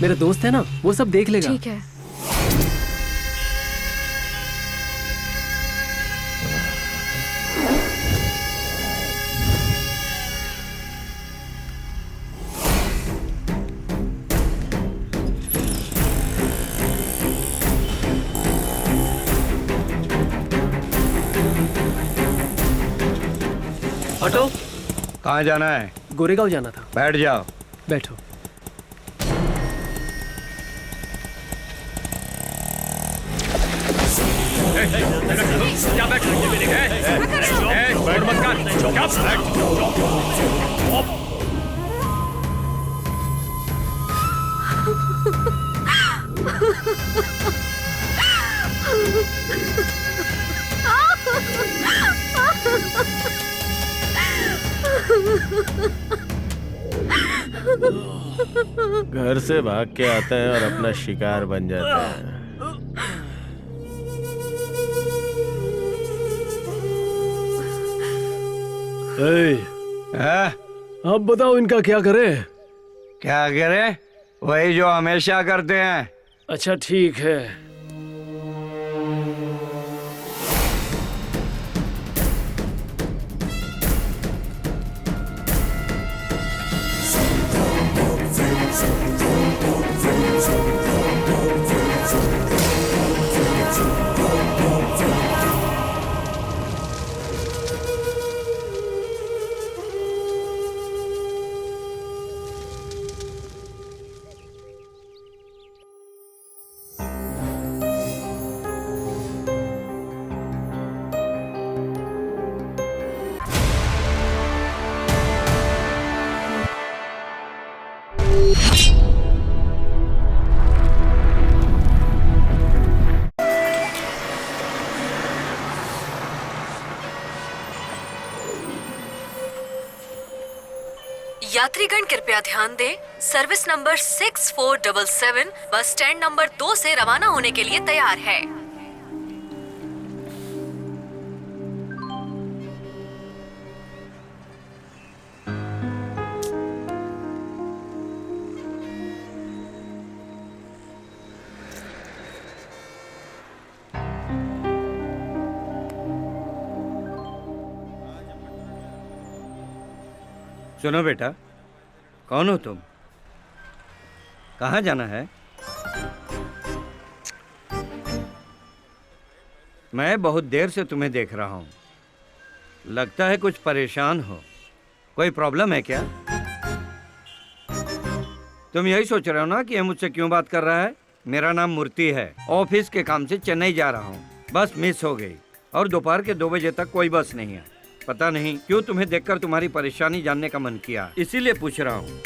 मेरा दोस्त है ना, वो सब देख लेगा। ठीक है। ऑटो, कहाँ जाना है? गोरेगांव जाना था। बैठ जाओ। बैठो। क्या बैठ घर से भाग के आते हैं और अपना शिकार बन जाते हैं। अब बताओ इनका क्या करें? क्या करें? वही जो हमेशा करते हैं। अच्छा ठीक है। यात्रीगण कृपया ध्यान दें, service number 6477 bus stand number 2 से रवाना होने के लिए तैयार है। सुनो बेटा, कौन हो तुम? कहाँ जाना है? मैं बहुत देर से तुम्हें देख रहा हूँ। लगता है कुछ परेशान हो। कोई प्रॉब्लम है क्या? तुम यही सोच रहे हो ना कि ये मुझसे क्यों बात कर रहा है? मेरा नाम मूर्ति है। ऑफिस के काम से चेन्नई जा रहा हूँ। बस मिस हो गई और दोपहर के 2 बजे तक कोई बस नहीं है। पता नहीं क्यों तुम्हें देखकर तुम्हारी परेशानी जानने का मन किया, इसीलिए पूछ रहा हूँ।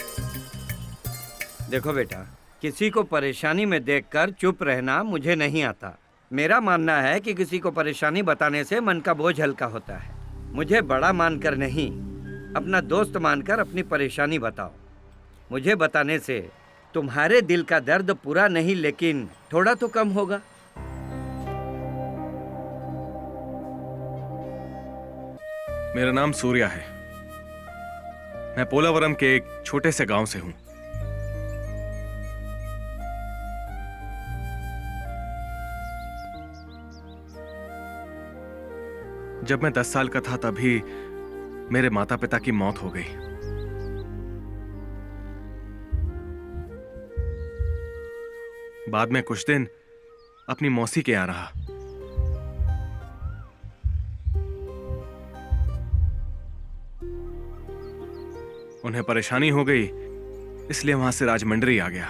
देखो बेटा, किसी को परेशानी में देखकर चुप रहना मुझे नहीं आता। मेरा मानना है कि किसी को परेशानी बताने से मन का बोझ हल्का होता है। मुझे बड़ा मानकर नहीं, अपना दोस्त मानकर अपनी परेशानी बताओ। मुझे बताने से तुम्हारे दिल का दर्द पूरा नहीं, लेकिन थोड़ा तो कम होगा। मेरा नाम सूर्या है। मैं पोलावरम के एक छोटे से गांव से हूं। जब मैं 10 साल का था तभी मेरे माता पिता की मौत हो गई। बाद में कुछ दिन अपनी मौसी के यहाँ रहा। उन्हें परेशानी हो गई, इसलिए वहां से राजमंड्री आ गया।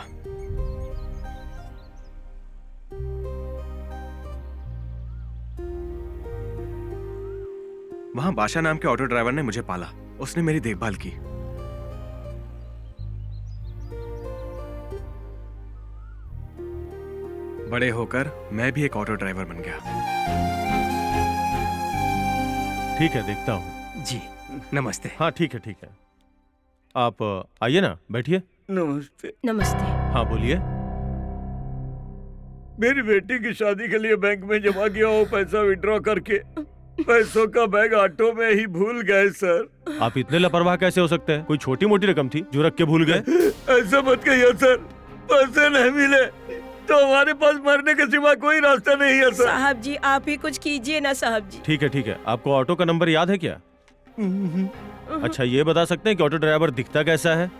वहां बादशाह नाम के ऑटो ड्राइवर ने मुझे पाला। उसने मेरी देखभाल की। बड़े होकर मैं भी एक ऑटो ड्राइवर बन गया। ठीक है, देखता हूँ। जी नमस्ते। हाँ ठीक है, ठीक है। आप आइए ना, बैठिए। नमस्ते। नमस्ते। हाँ बोलिए। मेरी बेटी की शादी के लिए बैंक में जमा किया वो पैसा विड्रॉ करके पैसों का बैग ऑटो में ही भूल गए सर। आप इतने लापरवाह कैसे हो सकते हैं? कोई छोटी मोटी रकम थी जो रख के भूल गए? ऐसा मत कहिए सर, पैसे नहीं मिले तो हमारे पास मरने के सिवा कोई रास्ता नहीं है सर। साहब जी आप ही कुछ कीजिए ना साहब जी। ठीक है, आपको ऑटो का नंबर याद है क्या? अच्छा, ये बता सकते हैं कि ऑटो ड्राइवर दिखता कैसा है?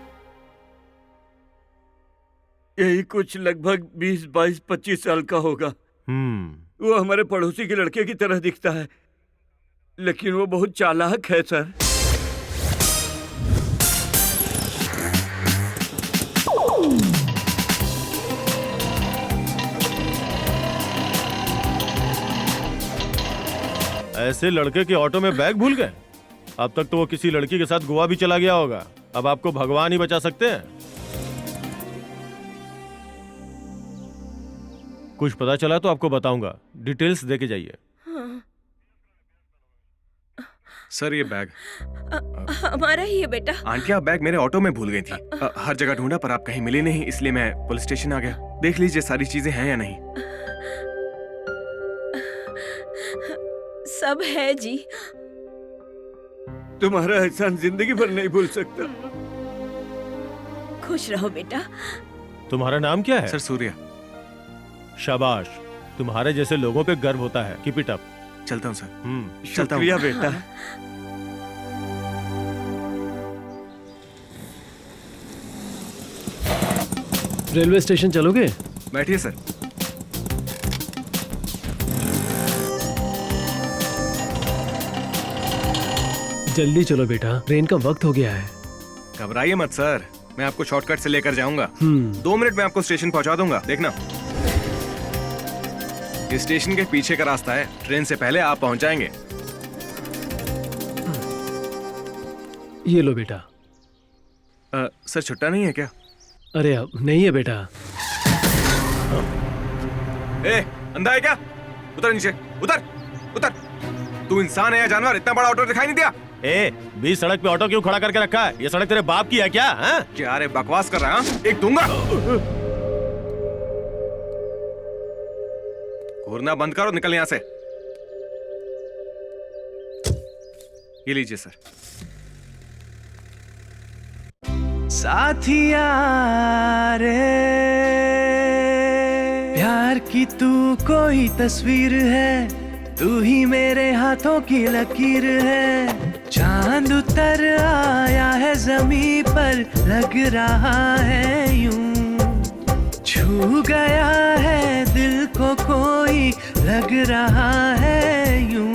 यही कुछ लगभग 20, 22, 25 साल का होगा। वो हमारे पड़ोसी के लड़के की तरह दिखता है, लेकिन वो बहुत चालाक है सर। ऐसे लड़के के ऑटो में बैग भूल गए? अब तक तो वो किसी लड़की के साथ गोवा भी चला गया होगा। अब आपको भगवान ही बचा सकते हैं। कुछ पता चला तो आपको बताऊंगा, डिटेल्स देके जाइए। सर ये बैग हमारा ही है बेटा। आंटी, आप बैग मेरे ऑटो में भूल गई थी। हर जगह ढूंढा पर आप कहीं मिली नहीं, इसलिए मैं पुलिस स्टेशन आ गया। देख लीजिए सारी चीजें हैं या नहीं। सब है जी। तुम्हारा एहसान जिंदगी भर नहीं भूल सकता। खुश रहो बेटा। तुम्हारा नाम क्या है? सर सूर्या। शाबाश, तुम्हारे जैसे लोगों पे गर्व होता है। Keep it up. चलता हूँ सर। शुक्रिया बेटा। रेलवे स्टेशन चलोगे? बैठिए सर। जल्दी चलो बेटा, ट्रेन का वक्त हो गया है। घबराइए मत सर, मैं आपको शॉर्टकट से लेकर जाऊंगा। 2 मिनट में आपको स्टेशन पहुंचा दूंगा, देखना। इस स्टेशन के पीछे का रास्ता है, ट्रेन से पहले आप पहुंच जाएंगे। ये लो बेटा। सर छुट्टा नहीं है क्या? अरे अब नहीं है बेटा। ए, अंधा है क्या? उतर नीचे, उतर उतर। तू इंसान है या जानवर? इतना बड़ा ऑटो दिखाई नहीं दिया? ए, बीच सड़क पे ऑटो क्यों खड़ा करके रखा है? ये सड़क तेरे बाप की है क्या? हाँ? क्या रे बकवास कर रहा है? एक दूंगा। घूरना बंद करो, निकल यहां से। ये लीजिए सर। साथिया रे, प्यार की तू कोई तस्वीर है, तू ही मेरे हाथों की लकीर है। चांद उतर आया है ज़मीं पर, लग रहा है यूं, छू गया है दिल को कोई, लग रहा है यूं।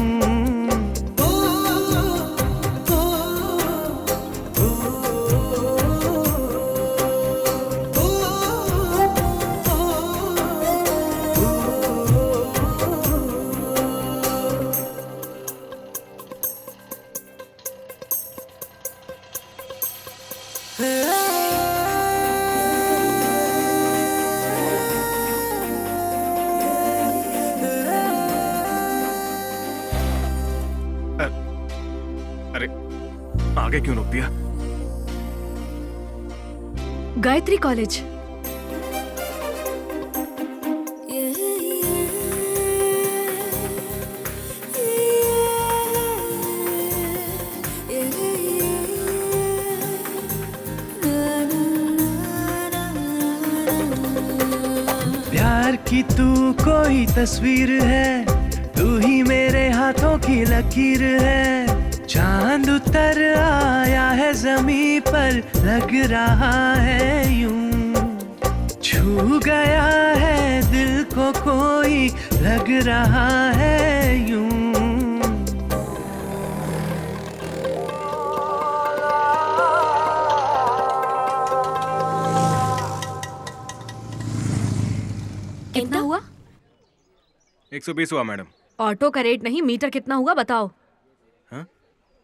अरे आगे क्यों रोक दिया? गायत्री कॉलेज। प्यार की तू कोई तस्वीर है, तू ही मेरे हाथों की लकीर है। चांद उतर आया है ज़मीं पर, लग रहा है यूं, छू गया है दिल को कोई, लग रहा है यूं। कितना हुआ? 120 हुआ मैडम। ऑटो का रेट नहीं, मीटर कितना हुआ बताओ।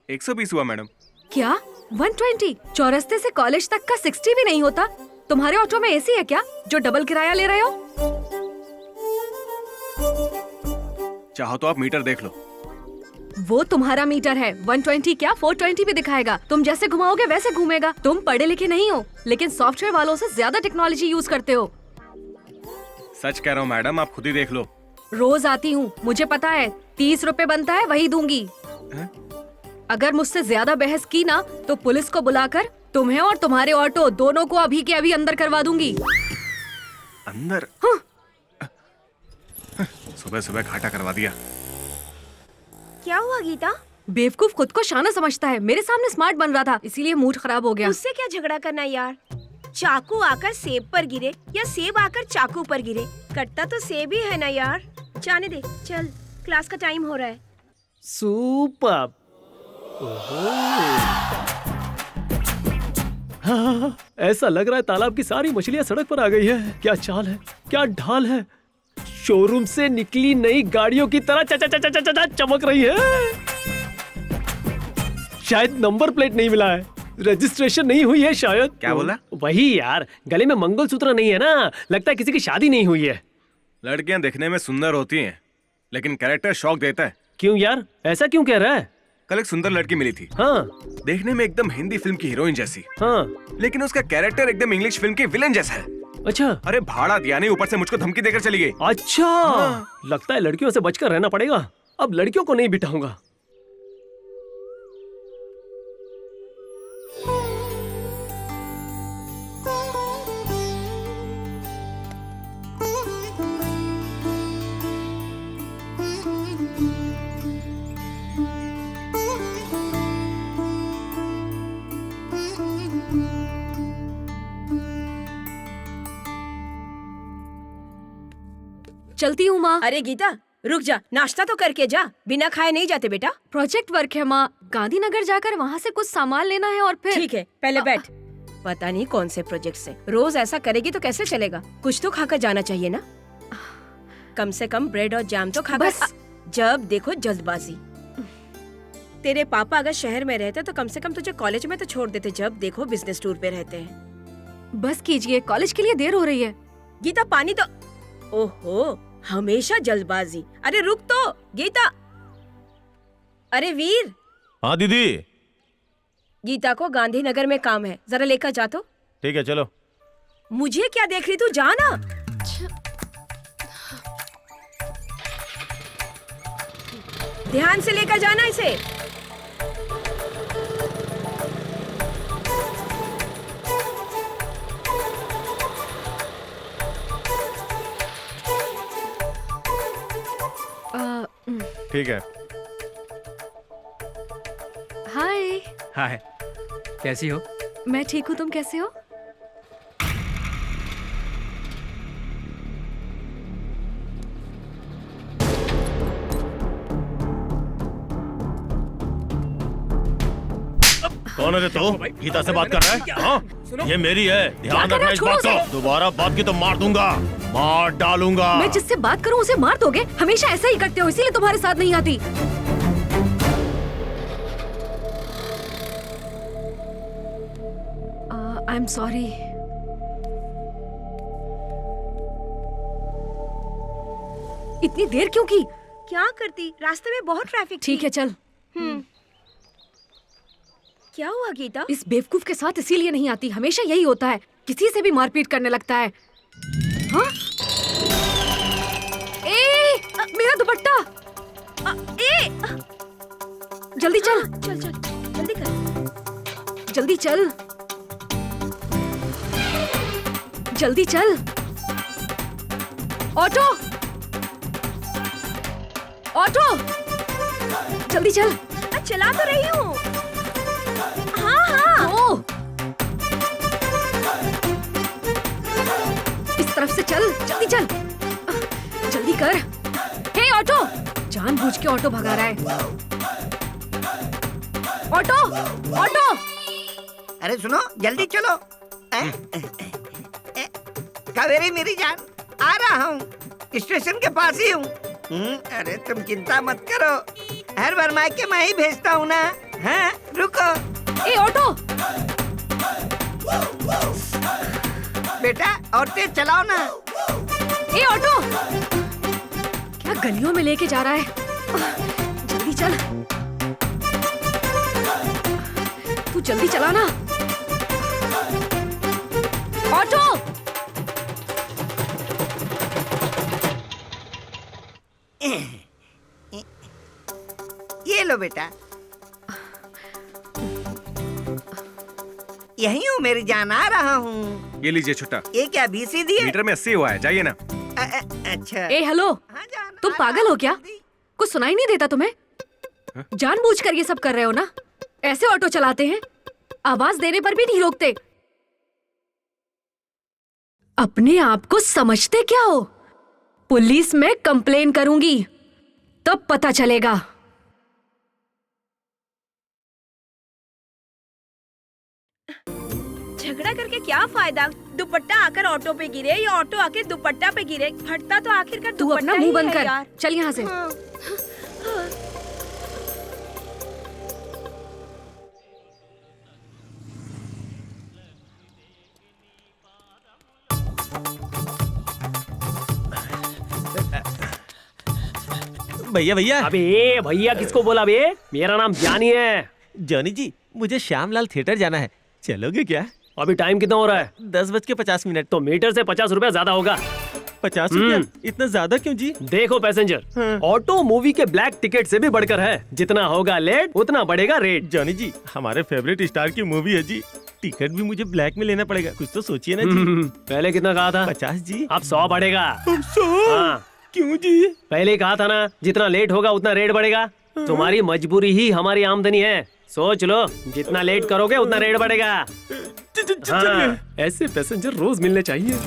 120 हुआ मैडम। क्या 120? चौरस्ते से कॉलेज तक का 60 भी नहीं होता? तुम्हारे ऑटो में एसी है क्या जो डबल किराया ले रहे हो? चाहो तो आप मीटर देख लो। वो तुम्हारा मीटर है, 120 क्या 420 भी दिखाएगा। तुम जैसे घुमाओगे वैसे घूमेगा। तुम पढ़े लिखे नहीं हो, लेकिन सॉफ्टवेयर वालों से ज्यादा टेक्नोलॉजी यूज करते हो। सच कह रहा हूँ मैडम, आप खुद ही देख लो। रोज आती हूँ, मुझे पता है 30 रुपए बनता है वही दूंगी। अगर मुझसे ज्यादा बहस की ना तो पुलिस को बुलाकर तुम्हें और तुम्हारे ऑटो दोनों को अभी के अभी अंदर करवा दूंगी। अंदर? सुबह सुबह घाटा करवा दिया। क्या हुआ गीता? बेवकूफ खुद को शाना समझता है, मेरे सामने स्मार्ट बन रहा था इसीलिए मूड खराब हो गया। उससे क्या झगड़ा करना यार? चाकू आकर सेब पर गिरे या सेब आकर चाकू पर गिरे, कटता तो सेब ही है ना यार। जाने दे, चल क्लास का टाइम हो रहा है। सुपर। हाँ, ऐसा लग रहा है तालाब की सारी मछलियां सड़क पर आ गई है। क्या चाल है, क्या ढाल है। शोरूम से निकली नई गाड़ियों की तरह चमक रही है। शायद नंबर प्लेट नहीं मिला है, रजिस्ट्रेशन नहीं हुई है शायद। क्या बोला? वही यार, गले में मंगलसूत्र नहीं है ना, लगता है किसी की शादी नहीं हुई है। लड़कियां दिखने में सुंदर होती हैं, लेकिन कैरेक्टर शौक देता है। क्यों यार, ऐसा क्यों कह रहा है? कल एक सुंदर लड़की मिली थी। हाँ देखने में एकदम हिंदी फिल्म की हीरोइन जैसी, हाँ। लेकिन उसका कैरेक्टर एकदम इंग्लिश फिल्म के विलेन जैसा है। अच्छा। अरे भाड़ा दिया नहीं, ऊपर से मुझको धमकी देकर चली गई। अच्छा। लगता है लड़कियों से बचकर रहना पड़ेगा। अब लड़कियों को नहीं बिठाऊंगा। चलती हूँ माँ। अरे गीता रुक जा, नाश्ता तो करके जा, बिना खाए नहीं जाते बेटा। प्रोजेक्ट वर्क है माँ, गांधीनगर जाकर वहाँ से कुछ सामान लेना है और फिर। ठीक है, पहले बैठ। पता नहीं कौन से प्रोजेक्ट से रोज ऐसा करेगी तो कैसे चलेगा? कुछ तो खाकर जाना चाहिए ना। कम से कम ब्रेड और जैम तो खाकर। बस। जब देखो जल्दबाजी। तेरे पापा अगर शहर में रहते तो कम से कम तुझे कॉलेज में तो छोड़ देते, जब देखो बिजनेस टूर पे रहते हैं। बस कीजिए, कॉलेज के लिए देर हो रही है। गीता पानी तो। ओहो, हमेशा जल्दबाजी। अरे रुक तो गीता। अरे वीर। हाँ दीदी। गीता को गांधीनगर में काम है, जरा लेकर जा तो। ठीक है चलो। मुझे क्या देख रही तू, जा ना। ध्यान से लेकर जाना इसे। ठीक है। हाय। हाय, कैसी हो? मैं ठीक हूँ, तुम कैसे हो? कौन है रे तू? गीता से बात कर रहा है? हाँ? ये मेरी है, ध्यान रखना इस बात का। दोबारा बात की तो मार दूंगा, मार डालूंगा। मैं जिससे बात करूं उसे मार दोगे? हमेशा ऐसा ही करते हो, इसीलिए तुम्हारे साथ नहीं आती। I am sorry. इतनी देर क्यों की? क्या करती, रास्ते में बहुत ट्रैफिक। ठीक है चल। क्या हुआ गीता? इस बेवकूफ के साथ इसीलिए नहीं आती, हमेशा यही होता है, किसी से भी मारपीट करने लगता है। हाँ? मेरा दुपट्टा। जल्दी चल। चल चल जल्दी कर। जल्दी चल। जल्दी चल। ऑटो, ऑटो, जल्दी चल। चला तो रही हूँ। हाँ हाँ। ओ, इस तरफ से चल, जल्दी चल, जल्दी कर। हे ऑटो, जानबूझ के ऑटो भगा रहा है। Auto, auto. अरे सुनो, जल्दी चलो। कावेरी मेरी जान, आ रहा हूँ, स्टेशन के पास ही हूँ। अरे तुम चिंता मत करो, हर बार मायके मैं ही भेजता हूँ ना। हाँ रुको। ए ऑटो। बेटा और तेज चलाओ ना। ए ऑटो, क्या गलियों में लेके जा रहा है? जल्दी चल, तू जल्दी चला ना। ऑटो, ये लो बेटा। यही हूँ मेरी जान, आ रहा हूँ। ये लीजिए छुट्टा। ये क्या बीसी दिए? मीटर में 80 हुआ है, जाइए ना। अच्छा। ए हेलो, हाँ, जान, तुम आ पागल रहा हो क्या? हूँ जल्दी। कुछ सुनाई नहीं देता तुम्हें? जानबूझकर ये सब कर रहे हो ना? ऐसे ऑटो चलाते हैं, आवाज देने पर भी नहीं रोकते। अपने आप को समझते क्या हो? पुलिस में कंप्लेन करूंगी, तब पता चलेगा। झगड़ा करके क्या फायदा? दुपट्टा आकर ऑटो पे गिरे या ऑटो आके दुपट्टा पे गिरे, फटता तो आखिरकार तू दुपट्टा अपना मुंह ही बंद है कर, यार। चल यहाँ से। हाँ। भैया भैया। अबे भैया किसको बोला बे? मेरा नाम जानी है। जॉनी जी, मुझे श्यामलाल थिएटर जाना है, चलोगे क्या? अभी टाइम कितना हो रहा है? 10:50। तो मीटर से 50 रुपया ज्यादा होगा। 50 रुपया? इतना ज्यादा क्यों जी? देखो पैसेंजर, ऑटो मूवी के ब्लैक टिकट से भी बढ़कर है। जितना होगा लेट उतना बढ़ेगा रेट। जॉनी जी, हमारे फेवरेट स्टार की मूवी है जी, टिकट भी मुझे ब्लैक में लेना पड़ेगा, कुछ तो सोचिए ना जी। पहले कितना कहा था? 50 जी। अब 100 बढ़ेगा। 100? हाँ। क्यों जी? पहले कहा था ना, जितना लेट होगा उतना रेट बढ़ेगा। तुम्हारी मजबूरी ही हमारी आमदनी है, सोच लो। जितना लेट करोगे उतना रेट बढ़ेगा। हाँ, ऐसे पैसेंजर रोज मिलने चाहिए।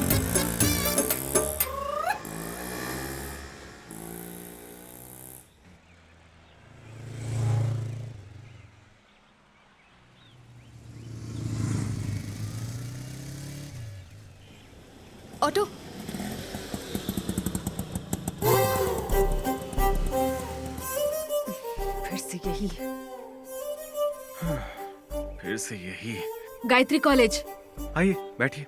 ऑटो। फिर से यही। फिर से यही। गायत्री कॉलेज। आइए बैठिए।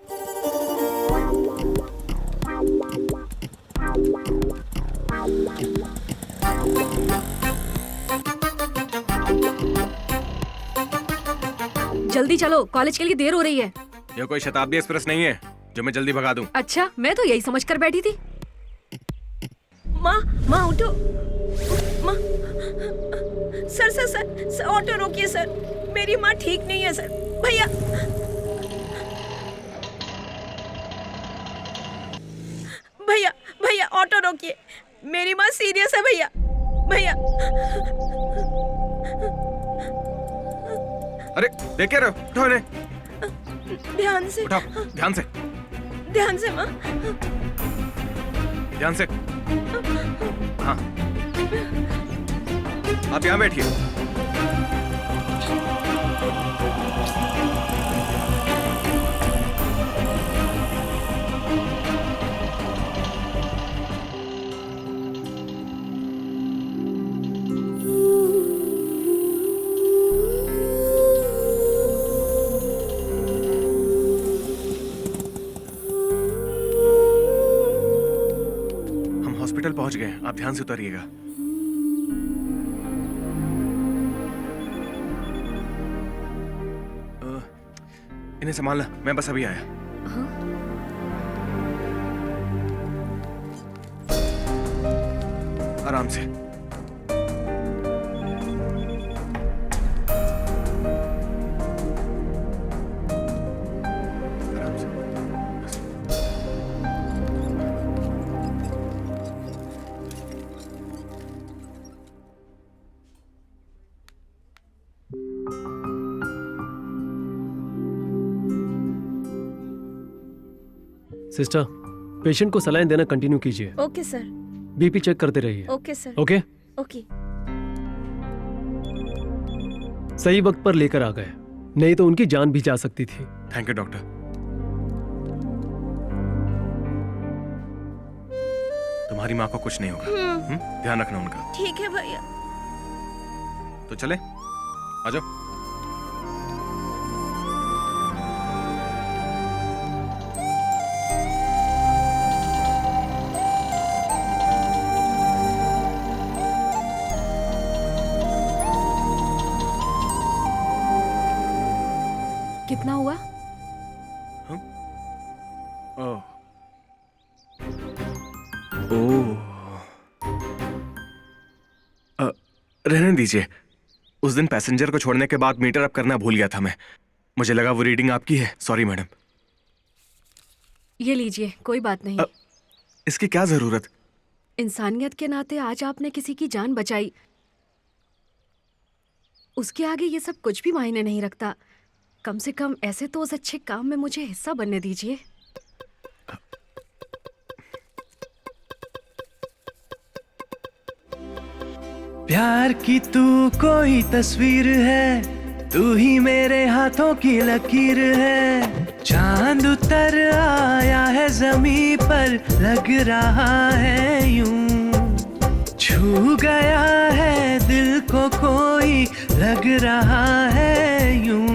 जल्दी चलो, कॉलेज के लिए देर हो रही है। यह कोई शताब्दी एक्सप्रेस नहीं है जो मैं जल्दी भगा दूं। अच्छा, मैं तो यही समझकर बैठी थी। माँ, माँ उठो। माँ, सर, ऑटो रोकिए सर। मेरी माँ ठीक नहीं है सर। भैया, भैया, भैया ऑटो रोकिए। मेरी माँ सीरियस है भैया। भैया। अरे देख क्या रहे हो? उठाओ इन्हें। ध्यान से। उठाओ, ध्यान से। ध्यान से माँ। ध्यान से। हाँ, आप यहाँ बैठिए। हॉस्पिटल पहुंच गए, आप ध्यान से उतरिएगा। इन्हें संभालना, मैं बस अभी आया। आराम से। आराम से। बस। सिस्टर, पेशेंट को सलाइन देना कंटिन्यू कीजिए। Okay sir. बीपी चेक करते रहिए। Okay sir. ओके? ओके। सही वक्त पर लेकर आ गए, नहीं तो उनकी जान भी जा सकती थी। Thank you doctor. तुम्हारी माँ को कुछ नहीं होगा। ध्यान रखना उनका। ठीक है भैया। तो चले, आ जाओ। कितना हुआ? ओह। रहने दीजिए। उस दिन पैसेंजर को छोड़ने के बाद मीटर अप करना भूल गया था मैं। मुझे लगा वो रीडिंग आपकी है। Sorry madam. ये लीजिए, कोई बात नहीं। इसकी क्या जरूरत? इंसानियत के नाते आज आपने किसी की जान बचाई, उसके आगे ये सब कुछ भी मायने नहीं रखता। कम से कम ऐसे तो उस अच्छे काम में मुझे हिस्सा बनने दीजिए। प्यार की तू कोई तस्वीर है, तू ही मेरे हाथों की लकीर है। चांद उतर आया है ज़मीं पर, लग रहा है यूं छू गया है दिल को कोई, लग रहा है यूं।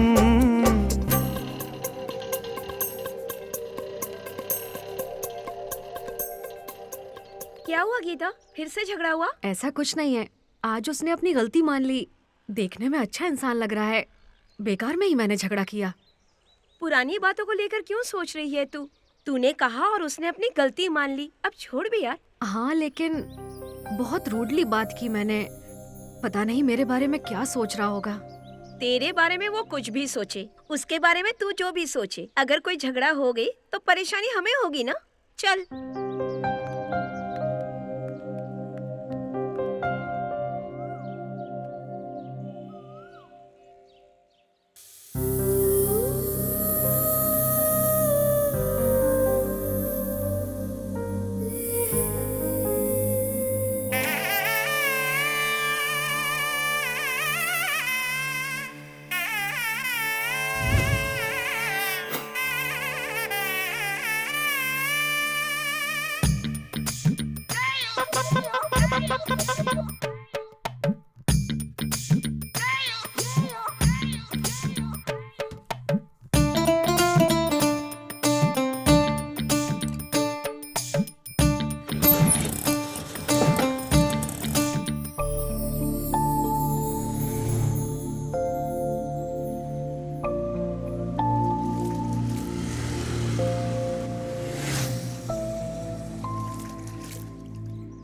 क्या हुआ गीता, फिर से झगड़ा हुआ? ऐसा कुछ नहीं है, आज उसने अपनी गलती मान ली। देखने में अच्छा इंसान लग रहा है, बेकार में ही मैंने झगड़ा किया। पुरानी बातों को लेकर क्यों सोच रही है तू? तूने कहा और उसने अपनी गलती मान ली, अब छोड़ भी यार। हाँ, लेकिन बहुत रूडली बात की मैंने। पता नहीं मेरे बारे में क्या सोच रहा होगा। तेरे बारे में वो कुछ भी सोचे, उसके बारे में तू जो भी सोचे, अगर कोई झगड़ा हो गई तो परेशानी हमें होगी ना। चल।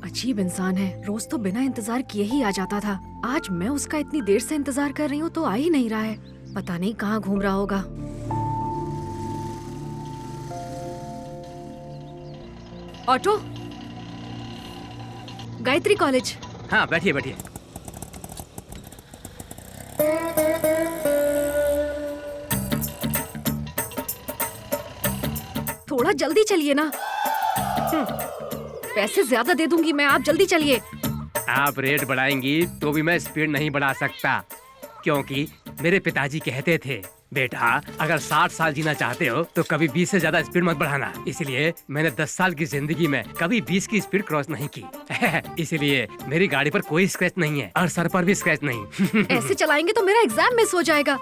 अजीब इंसान है, रोज तो बिना इंतजार किए ही आ जाता था। आज मैं उसका इतनी देर से इंतजार कर रही हूँ तो आ ही नहीं रहा है। पता नहीं कहाँ घूम रहा होगा। Auto, Gayatri college. हाँ, बैठिए बैठिए। थोड़ा जल्दी चलिए ना। पैसे ज्यादा दे दूंगी मैं, आप जल्दी चलिए। आप रेट बढ़ाएंगी तो भी मैं स्पीड नहीं बढ़ा सकता, क्योंकि मेरे पिताजी कहते थे, बेटा अगर 60 साल जीना चाहते हो तो कभी 20 से ज्यादा स्पीड मत बढ़ाना। इसलिए मैंने 10 साल की जिंदगी में कभी 20 की स्पीड क्रॉस नहीं की। इसलिए मेरी गाड़ी पर कोई स्क्रैच नहीं है और सर पर भी स्क्रैच नहीं। ऐसे चलाएंगे तो मेरा एग्जाम मिस हो जाएगा।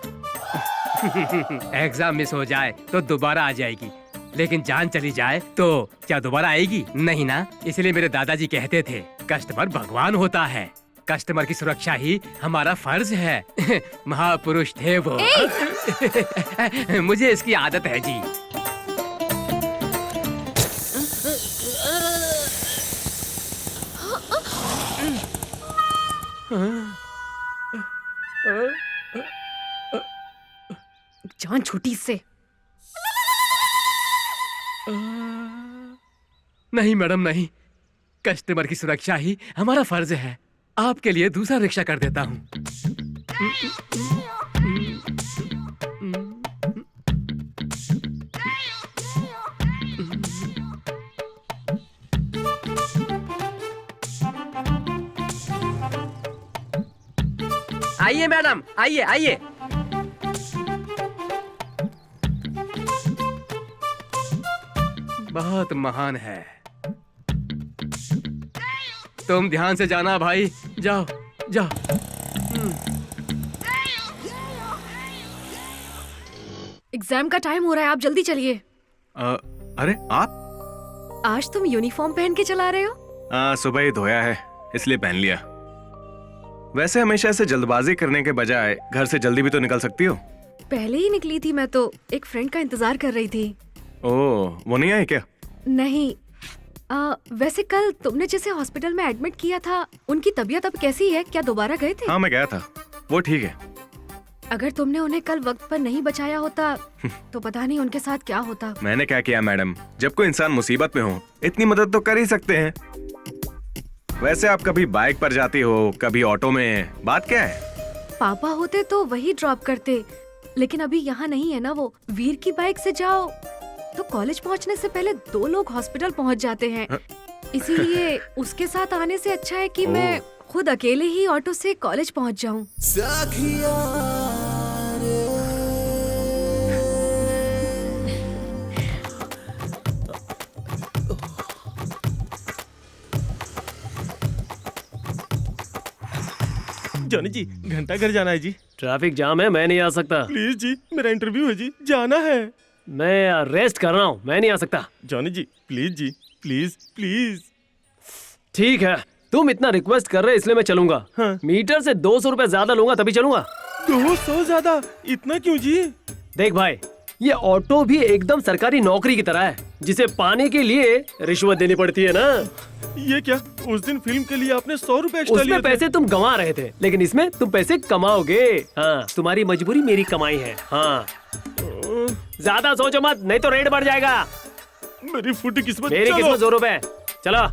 एग्जाम मिस हो जाए तो दोबारा आ जाएगी, लेकिन जान चली जाए तो क्या दोबारा आएगी? नहीं ना। इसलिए मेरे दादाजी कहते थे, कस्टमर भगवान होता है, कस्टमर की सुरक्षा ही हमारा फर्ज है। महापुरुष थे वो। मुझे इसकी आदत है जी। जान छूटी इससे। नहीं मैडम नहीं, कस्टमर की सुरक्षा ही हमारा फर्ज है। आपके लिए दूसरा रिक्शा कर देता हूँ। आइए मैडम, आइए आइए। बहुत महान है। तुम ध्यान से जाना भाई, जाओ जाओ। एग्जाम का टाइम हो रहा है, आप जल्दी चलिए। अरे आप आज तुम यूनिफॉर्म पहन के चला रहे हो? सुबह ही धोया है इसलिए पहन लिया। वैसे हमेशा ऐसे जल्दबाजी करने के बजाय घर से जल्दी भी तो निकल सकती हो। पहले ही निकली थी मैं तो, एक फ्रेंड का इंतजार कर रही थी। ओह, वो नहीं आई क्या? नहीं, वैसे कल तुमने जिसे हॉस्पिटल में एडमिट किया था, उनकी तबीयत अब कैसी है? क्या दोबारा गए थे? हाँ मैं गया था, वो ठीक है। अगर तुमने उन्हें कल वक्त पर नहीं बचाया होता तो पता नहीं उनके साथ क्या होता। मैंने क्या किया मैडम, जब कोई इंसान मुसीबत में हो इतनी मदद तो कर ही सकते हैं। वैसे आप कभी बाइक पर जाती हो, कभी ऑटो में, बात क्या है? पापा होते तो वही ड्रॉप करते, लेकिन अभी यहाँ नहीं है ना वो। वीर की बाइक से जाओ तो कॉलेज पहुँचने से पहले 2 लोग हॉस्पिटल पहुँच जाते हैं। इसीलिए उसके साथ आने से अच्छा है कि मैं खुद अकेले ही ऑटो से कॉलेज पहुँच जाऊँ। जॉनी जी, घंटा घर जाना है जी। ट्रैफिक जाम है, मैं नहीं आ सकता। प्लीज जी, मेरा इंटरव्यू है जी, जाना है। मैं रेस्ट कर रहा हूँ, मैं नहीं आ सकता। जॉनी जी प्लीज जी, प्लीज प्लीज। ठीक है, तुम इतना रिक्वेस्ट कर रहे इसलिए मैं चलूंगा। हाँ। मीटर से 200 रुपए ज्यादा लूंगा तभी चलूंगा। 200 ज्यादा? इतना क्यों जी? देख भाई, ये ऑटो भी एकदम सरकारी नौकरी की तरह है, जिसे पाने के लिए रिश्वत देनी पड़ती है ना। ये क्या, उस दिन फिल्म के लिए आपने 100 रुपए एक्स्ट्रा लिए उसमें थे। पैसे तुम गंवा रहे थे, लेकिन इसमें तुम पैसे कमाओगे। हाँ, तुम्हारी मजबूरी मेरी कमाई है। हाँ, ज्यादा सोचो मत, नहीं तो रेट बढ़ जाएगा। मेरी फुटी किस्मत। मेरी किस्मत 100 रुपए। चलो।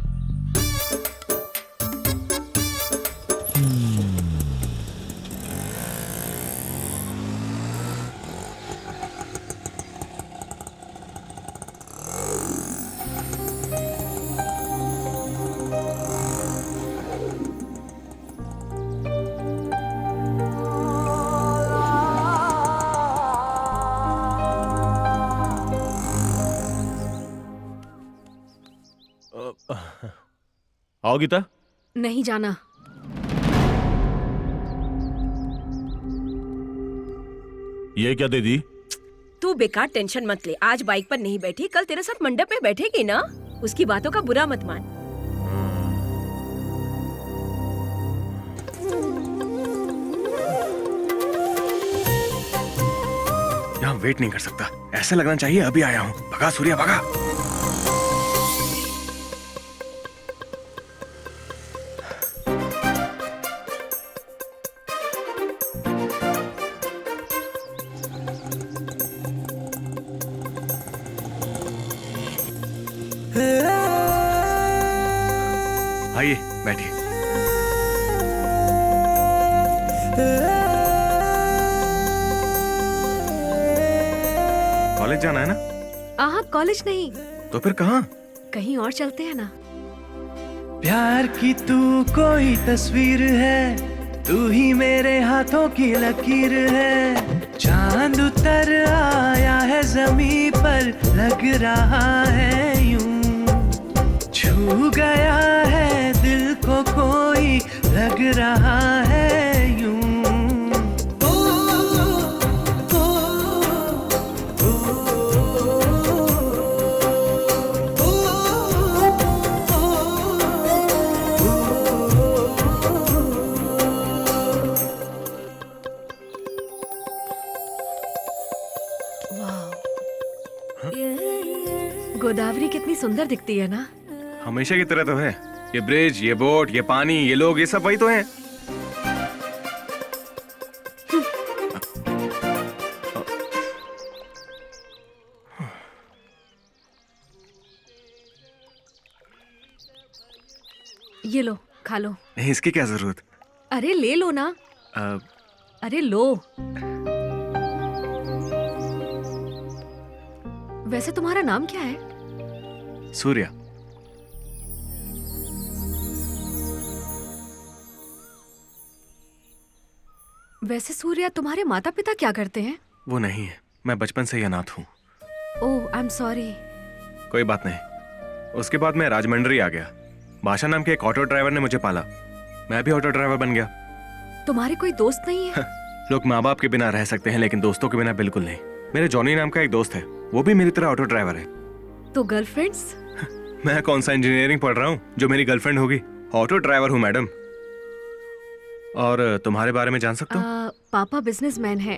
आओ गीता। नहीं जाना। ये क्या दीदी? तू बेकार टेंशन मत ले, आज बाइक पर नहीं बैठी, कल तेरे साथ मंडप पे बैठेगी ना। उसकी बातों का बुरा मत मान। यहाँ वेट नहीं कर सकता, ऐसा लगना चाहिए अभी आया हूँ। भगा सूर्या भगा। आइए बैठिए। कॉलेज जाना है ना? हाँ, कॉलेज नहीं। तो फिर कहाँ? कहीं और चलते हैं ना। प्यार की तू कोई तस्वीर है, तू ही मेरे हाथों की लकीर है। चांद उतर आया है ज़मीं पर, लग रहा है यूं। छू गया है दिल को कोई, लग रहा है यूं। गोदावरी कितनी सुंदर दिखती है ना। हमेशा की तरह तो है। ये ब्रिज, ये बोट, ये पानी, ये लोग, ये सब वही तो हैं। ये लो, खा लो। नहीं, इसकी क्या जरूरत? अरे ले लो ना। अरे लो। वैसे तुम्हारा नाम क्या है? सूर्या। वैसे सूर्या, तुम्हारे माता पिता क्या करते हैं? वो नहीं है, मैं बचपन से ही अनाथ हूँ। ओह, आई एम सॉरी। कोई बात नहीं। उसके बाद मैं राजमंड्री आ गया। भाषा नाम के एक ऑटो ड्राइवर ने मुझे पाला, मैं भी ऑटो ड्राइवर बन गया। तुम्हारे कोई दोस्त नहीं है? लोग माँ बाप के बिना रह सकते हैं, लेकिन दोस्तों के बिना बिल्कुल नहीं। मेरे जॉनी नाम का एक दोस्त है, वो भी मेरी तरह ऑटो ड्राइवर है। तो गर्लफ्रेंड्स? मैं कौन सा इंजीनियरिंग पढ़ रहा हूँ जो मेरी गर्लफ्रेंड होगी? ऑटो ड्राइवर हूँ मैडम। और तुम्हारे बारे में जान सकता हूँ? पापा बिजनेसमैन है।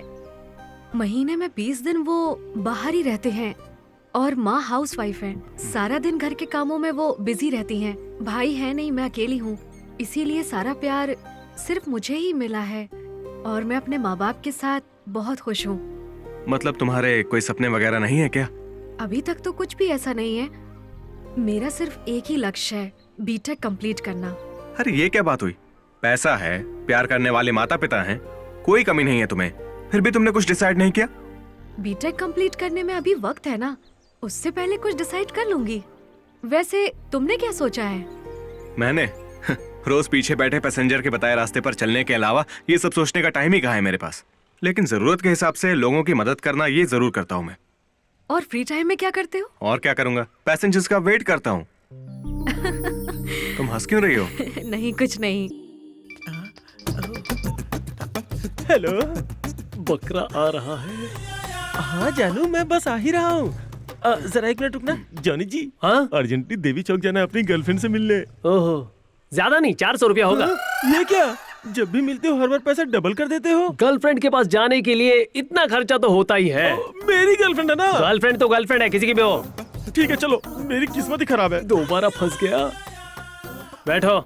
महीने में 20 दिन वो बाहर ही रहते हैं। और माँ हाउस वाइफ है। सारा दिन घर के कामों में वो बिजी रहती हैं। भाई है नहीं, मैं अकेली हूँ, इसीलिए सारा प्यार सिर्फ मुझे ही मिला है और मैं अपने माँ बाप के साथ बहुत खुश हूँ। मतलब तुम्हारे कोई सपने वगैरह नहीं है क्या? अभी तक तो कुछ भी ऐसा नहीं है। मेरा सिर्फ एक ही लक्ष्य है, बीटेक कंप्लीट करना। अरे ये क्या बात हुई? पैसा है, प्यार करने वाले माता पिता हैं, कोई कमी नहीं है तुम्हें, फिर भी तुमने कुछ डिसाइड नहीं किया? बीटेक कंप्लीट करने में अभी वक्त है ना, उससे पहले कुछ डिसाइड कर लूंगी। वैसे तुमने क्या सोचा है? मैंने रोज पीछे बैठे पैसेंजर के बताए रास्ते पर चलने के अलावा ये सब सोचने का टाइम ही कहाँ है मेरे पास। लेकिन जरूरत के हिसाब से लोगों की मदद करना ये जरूर करता हूँ मैं। और फ्री टाइम में क्या करते हो? और क्या करूंगा, पैसेंजर्स का वेट करता हूँ। तुम हंस क्यों रही हो? नहीं, कुछ नहीं। हेलो, बकरा आ रहा है। हाँ जानू, मैं बस आ ही रहा हूँ। जरा एक मिनट रुकना। जॉनी जी, हाँ अर्जेंटली देवी चौक जाना है अपनी गर्लफ्रेंड से मिलने। ओहो, ज्यादा नहीं, 400 रुपया होगा। ये क्या, जब भी मिलते हो हर बार पैसा डबल कर देते हो। गर्लफ्रेंड के पास जाने के लिए इतना खर्चा तो होता ही है। मेरी गर्लफ्रेंड है ना। गर्लफ्रेंड तो गर्लफ्रेंड है, किसी की भी हो। ठीक है चलो, मेरी किस्मत ही खराब है। दोबारा फंस गया। बैठो।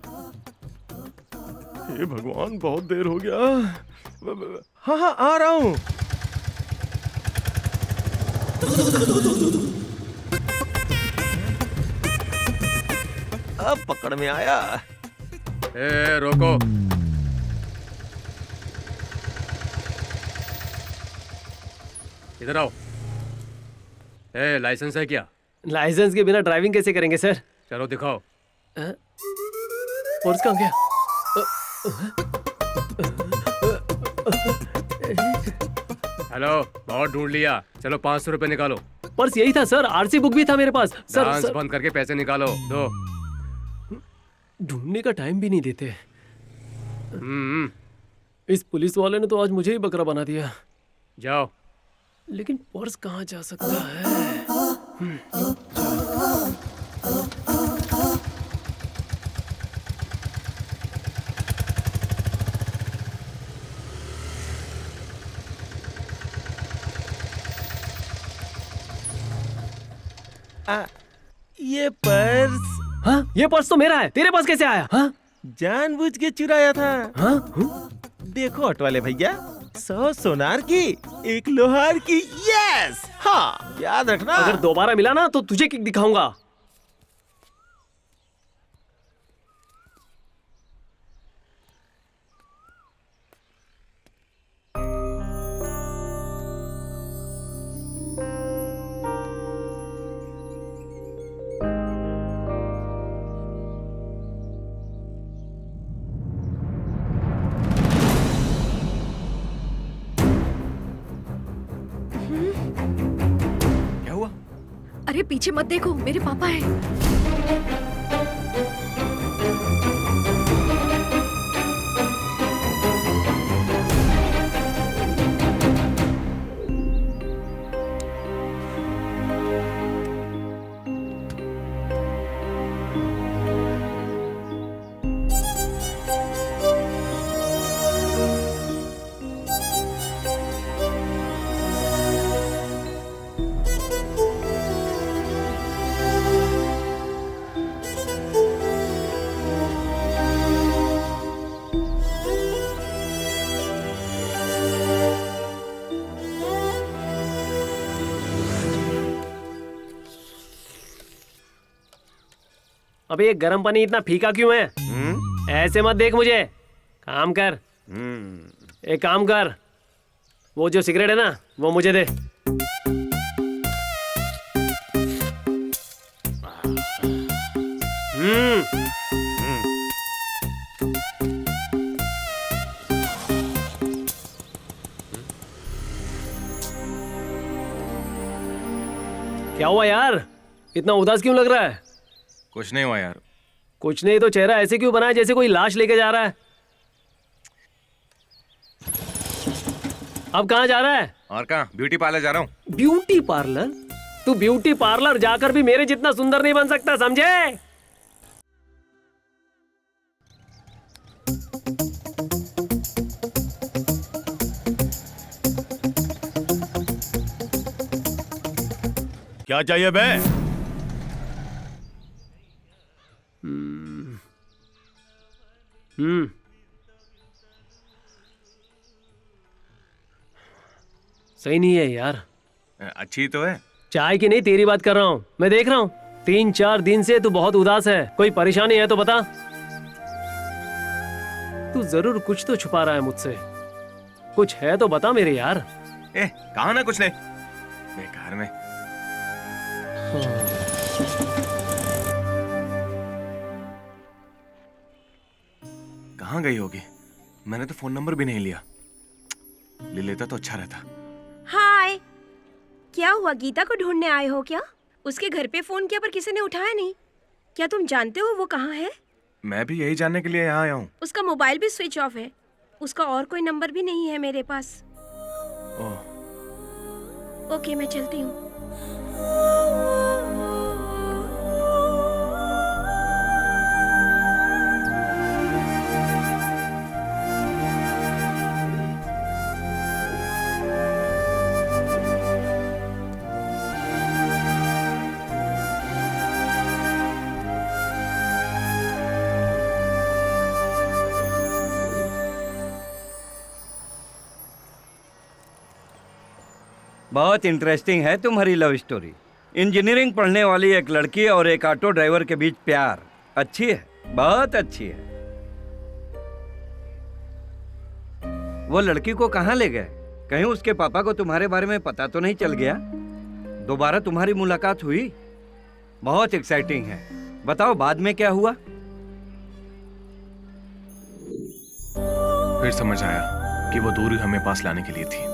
हे भगवान, बहुत देर हो गया। हाँ हाँ, आ रहा हूँ। अब पकड़ में आया। ए, रोको। इधर आओ। ए, लाइसेंस है क्या? लाइसेंस के बिना ड्राइविंग कैसे करेंगे सर? चलो दिखाओ। पर्स कहाँ गया? हेलो, बहुत ढूंढ लिया, चलो 500 रुपए निकालो। पर्स यही था सर, आरसी बुक भी था मेरे पास। डांस सर बंद करके पैसे निकालो, दो। ढूंढने का टाइम भी नहीं देते। इस पुलिस वाले ने तो आज मुझे ही बकरा बना दिया। जाओ। लेकिन पर्स कहाँ जा सकता है? ये पर्स। हाँ, ये पर्स तो मेरा है, तेरे पास कैसे आया? हाँ? जानबूझ के चुराया था। हाँ? देखो ऑटो वाले भैया, 100 सोनार की, 1 लोहार की। यस, हाँ याद रखना। अगर दोबारा मिला ना तो तुझे किक दिखाऊंगा। क्या हुआ? अरे पीछे मत देखो, मेरे पापा हैं। अबे ये गर्म पानी इतना फीका क्यों है? ऐसे मत देख मुझे, काम कर। एक काम कर, वो जो सिगरेट है ना वो मुझे दे। क्या हुआ यार, इतना उदास क्यों लग रहा है? कुछ नहीं हुआ यार। कुछ नहीं तो चेहरा ऐसे क्यों बना है जैसे कोई लाश लेके जा रहा है? अब कहाँ जा रहा है? और कहाँ, ब्यूटी पार्लर जा रहा हूँ। Beauty parlour? तू ब्यूटी पार्लर जाकर भी मेरे जितना सुंदर नहीं बन सकता, समझे? क्या क्या चाहिए बे? सही नहीं है यार। अच्छी तो है। चाय की नहीं, तेरी बात कर रहा हूँ। मैं देख रहा हूँ 3-4 दिन से तू बहुत उदास है। कोई परेशानी है तो बता। तू जरूर कुछ तो छुपा रहा है मुझसे। कुछ है तो बता मेरे यार। कहा ना कुछ नहीं, बेकार में। कहाँ गई होगी? मैंने तो फोन नंबर भी नहीं लिया। ले लेता तो अच्छा रहता। हाय, क्या हुआ? गीता को ढूंढने आए हो क्या? उसके घर पे फोन किया पर किसी ने उठाया नहीं। क्या तुम जानते हो वो कहाँ है? मैं भी यही जानने के लिए यहाँ आया हूँ। उसका मोबाइल भी स्विच ऑफ है। उसका और कोई नंबर भी नहीं है मेरे पास। ओके, मैं चलती हूँ। बहुत इंटरेस्टिंग है तुम्हारी लव स्टोरी। इंजीनियरिंग पढ़ने वाली एक लड़की और एक ऑटो ड्राइवर के बीच प्यार। अच्छी है, बहुत अच्छी है। वो लड़की को कहाँ ले गए? कहीं उसके पापा को तुम्हारे बारे में पता तो नहीं चल गया? दोबारा तुम्हारी मुलाकात हुई? बहुत एक्साइटिंग है। बताओ बाद में क्या हुआ? फिर समझ आया कि वो दूरी हमें पास लाने के लिए थी।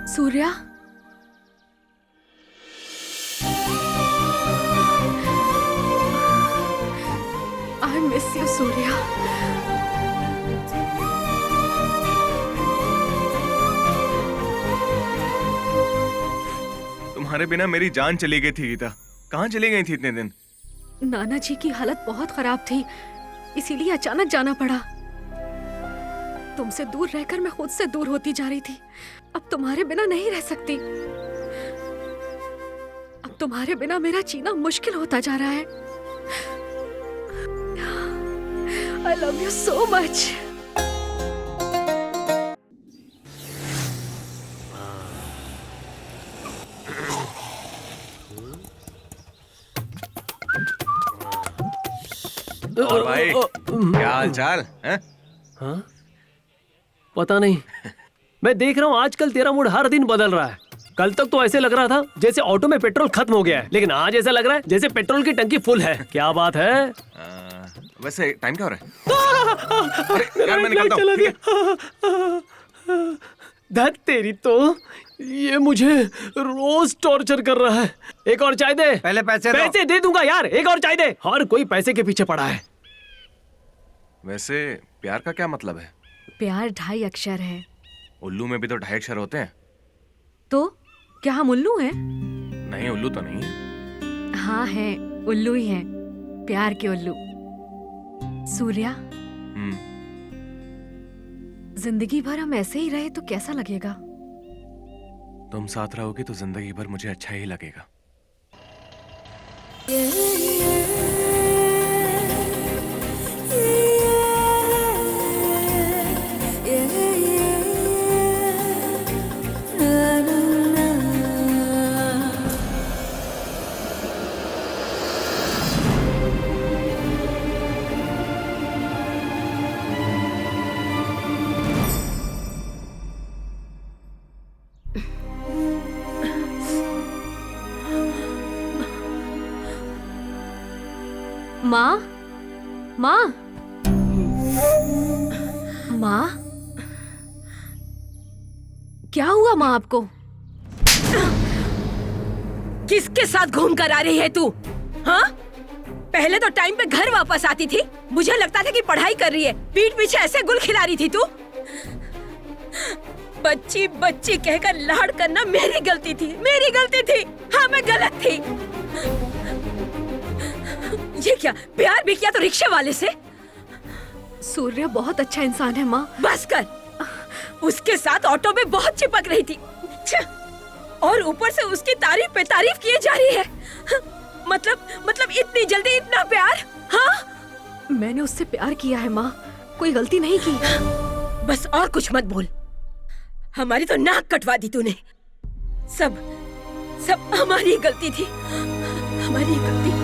Surya, I miss you, Surya. तुम्हारे बिना मेरी जान चली गई थी गीता। कहाँ चली गई थी इतने दिन? नाना जी की हालत बहुत खराब थी, इसीलिए अचानक जाना पड़ा। तुमसे दूर रहकर मैं खुद से दूर होती जा रही थी। अब तुम्हारे बिना नहीं रह सकती। अब तुम्हारे बिना मेरा जीना मुश्किल होता जा रहा है। I love you so much. और भाई, क्या हाल चाल है? हाँ? पता नहीं। मैं देख रहा हूँ आजकल तेरा मूड हर दिन बदल रहा है। कल तक तो ऐसे लग रहा था जैसे ऑटो में पेट्रोल खत्म हो गया है, लेकिन आज ऐसा लग रहा है जैसे पेट्रोल की टंकी फुल है। क्या बात है? वैसे टाइम क्या हो रहा है? अरे यार, मैं निकलता हूँ, ठीक है? धत तेरी तो, ये मुझे रोज टॉर्चर कर रहा है। एक और चाय दे। पहले पैसे दो। पैसे दे दूंगा यार, एक और चाय दे। हर कोई पैसे के पीछे पड़ा है। वैसे प्यार का क्या मतलब है? प्यार 2.5 अक्षर है। उल्लू में भी तो 2.5 अक्षर होते हैं। तो क्या हम उल्लू हैं? नहीं, उल्लू तो नहीं है। हाँ है, उल्लू ही है, प्यार के उल्लू। सूर्या, जिंदगी भर हम ऐसे ही रहे तो कैसा लगेगा? तुम साथ रहोगे तो जिंदगी भर मुझे अच्छा ही लगेगा। माँ, माँ, माँ, क्या हुआ माँ आपको? किसके साथ घूम कर आ रही है तू? हाँ? पहले तो टाइम पे घर वापस आती थी। मुझे लगता था कि पढ़ाई कर रही है, पीठ पीछे ऐसे गुल खिला रही थी तू। बच्ची बच्ची कहकर लाड करना मेरी गलती थी, मेरी गलती थी। हाँ, मैं गलत थी। ये क्या, प्यार भी किया तो रिक्शे वाले से? सूर्य बहुत अच्छा इंसान है माँ। बस कर। उसके साथ ऑटो में बहुत चिपक रही थी। और ऊपर से उसकी तारीफ पे तारीफ किए जा रही है। मतलब इतनी जल्दी इतना प्यार? हाँ, मैंने उससे प्यार किया है माँ, कोई गलती नहीं की। बस और कुछ मत बोल। हमारी तो नाक कटवा दी तूने। सब हमारी गलती थी, हमारी गलती।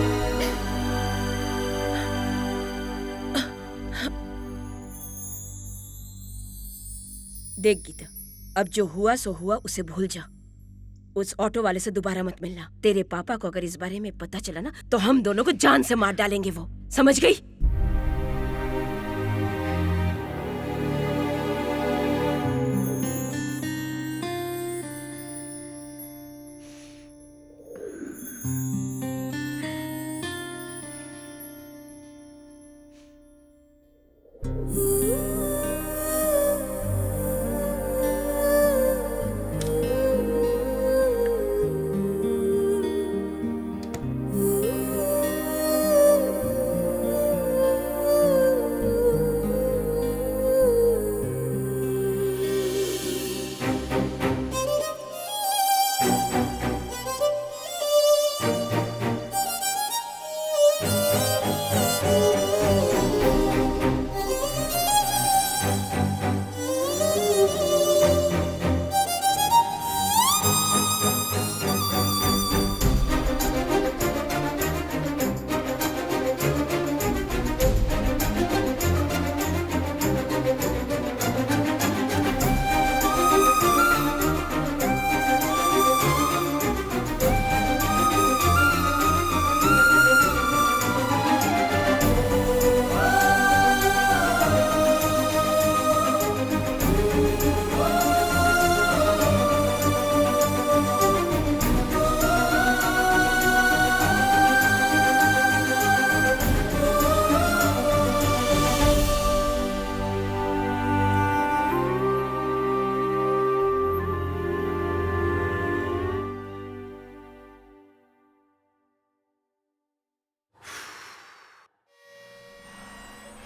देख गीता, अब जो हुआ सो हुआ, उसे भूल जा। उस ऑटो वाले से दोबारा मत मिलना। तेरे पापा को अगर इस बारे में पता चला ना, तो हम दोनों को जान से मार डालेंगे वो, समझ गई?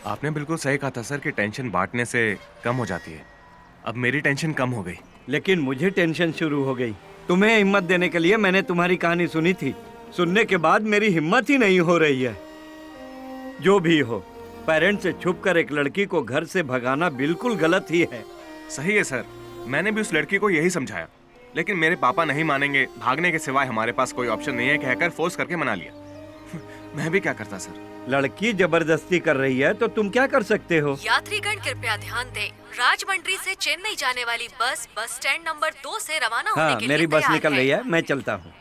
आपने बिल्कुल सही कहा था सर कि टेंशन बांटने से कम हो जाती है। अब मेरी टेंशन कम हो गई। लेकिन मुझे टेंशन शुरू हो गई। तुम्हें हिम्मत देने के लिए मैंने तुम्हारी कहानी सुनी थी। सुनने के बाद मेरी हिम्मत ही नहीं हो रही है। जो भी हो, पेरेंट्स से छुपकर एक लड़की को घर से भगाना बिल्कुल गलत ही है। सही है सर, मैंने भी उस लड़की को यही समझाया, लेकिन मेरे पापा नहीं मानेंगे। भागने के सिवाय हमारे पास कोई ऑप्शन नहीं है, कहकर फोर्स करके मना लिया। मैं भी क्या करता सर। लड़की जबरदस्ती कर रही है तो तुम क्या कर सकते हो? यात्रीगण कृपया ध्यान दें, राजमंड्री से चेन्नई जाने वाली बस स्टैंड नंबर 2 से रवाना होने के लिए मेरी बस निकल है। रही है, मैं चलता हूँ।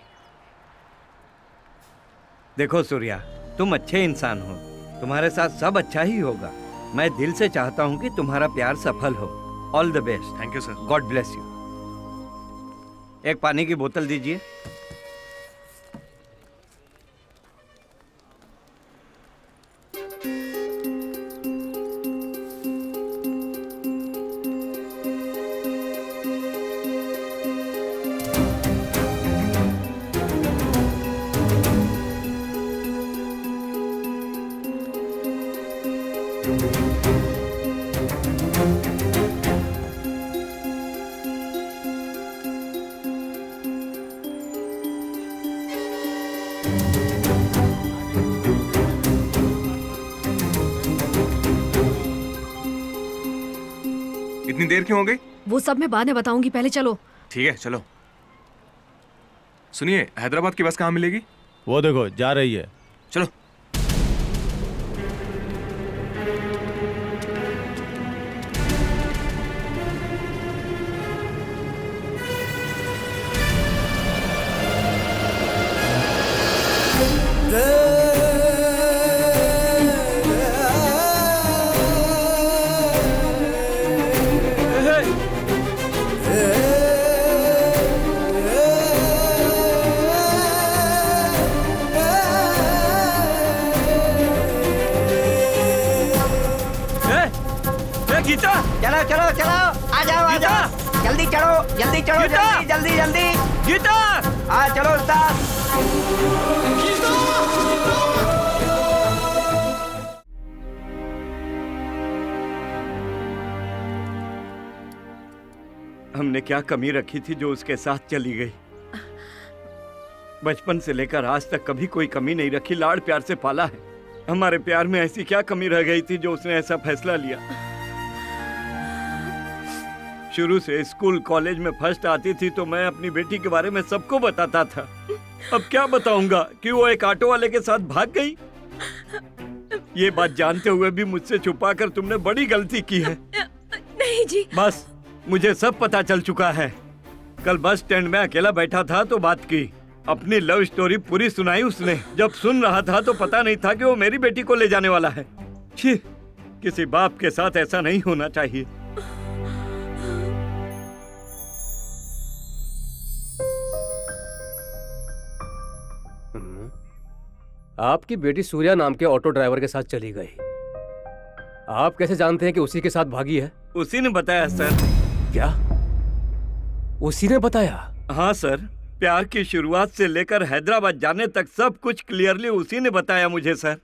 देखो सूर्या, तुम अच्छे इंसान हो, तुम्हारे साथ सब अच्छा ही होगा। मैं दिल से चाहता हूँ कि तुम्हारा प्यार सफल हो। All the best. Thank you sir. God bless you. एक पानी की बोतल दीजिए। इतनी देर क्यों हो गई? वो सब मैं बाद में बताऊंगी, पहले चलो। ठीक है चलो। सुनिए, हैदराबाद की बस कहाँ मिलेगी? वो देखो जा रही है। चलो। गीता, चलो चलो चलो, आ जाओ जल्दी चढ़ो, जल्दी चढ़ो, जल्दी जल्दी। गीता, हाँ चलो उस्ताद। हमने क्या कमी रखी थी जो उसके साथ चली गई। बचपन से लेकर आज तक कभी कोई कमी नहीं रखी, लाड़ प्यार से पाला है। हमारे प्यार में ऐसी क्या कमी रह गई थी जो उसने ऐसा फैसला लिया। शुरू से स्कूल कॉलेज में फर्स्ट आती थी तो मैं अपनी बेटी के बारे में सबको बताता था। अब क्या बताऊंगा कि वो एक ऑटो वाले के साथ भाग गई। ये बात जानते हुए भी मुझसे छुपाकर तुमने बड़ी गलती की है। नहीं जी। बस मुझे सब पता चल चुका है। कल बस स्टैंड में अकेला बैठा था तो बात की, अपनी लव स्टोरी पूरी सुनाई उसने। जब सुन रहा था तो पता नहीं था कि वो मेरी बेटी को ले जाने वाला है। छी, किसी बाप के साथ ऐसा नहीं होना चाहिए। आपकी बेटी सूर्या नाम के ऑटो ड्राइवर के साथ चली गई। आप कैसे जानते हैं कि उसी के साथ भागी है? उसी ने बताया सर। क्या? उसी ने बताया? हाँ सर, प्यार की शुरुआत से लेकर हैदराबाद जाने तक सब कुछ क्लियरली उसी ने बताया मुझे सर।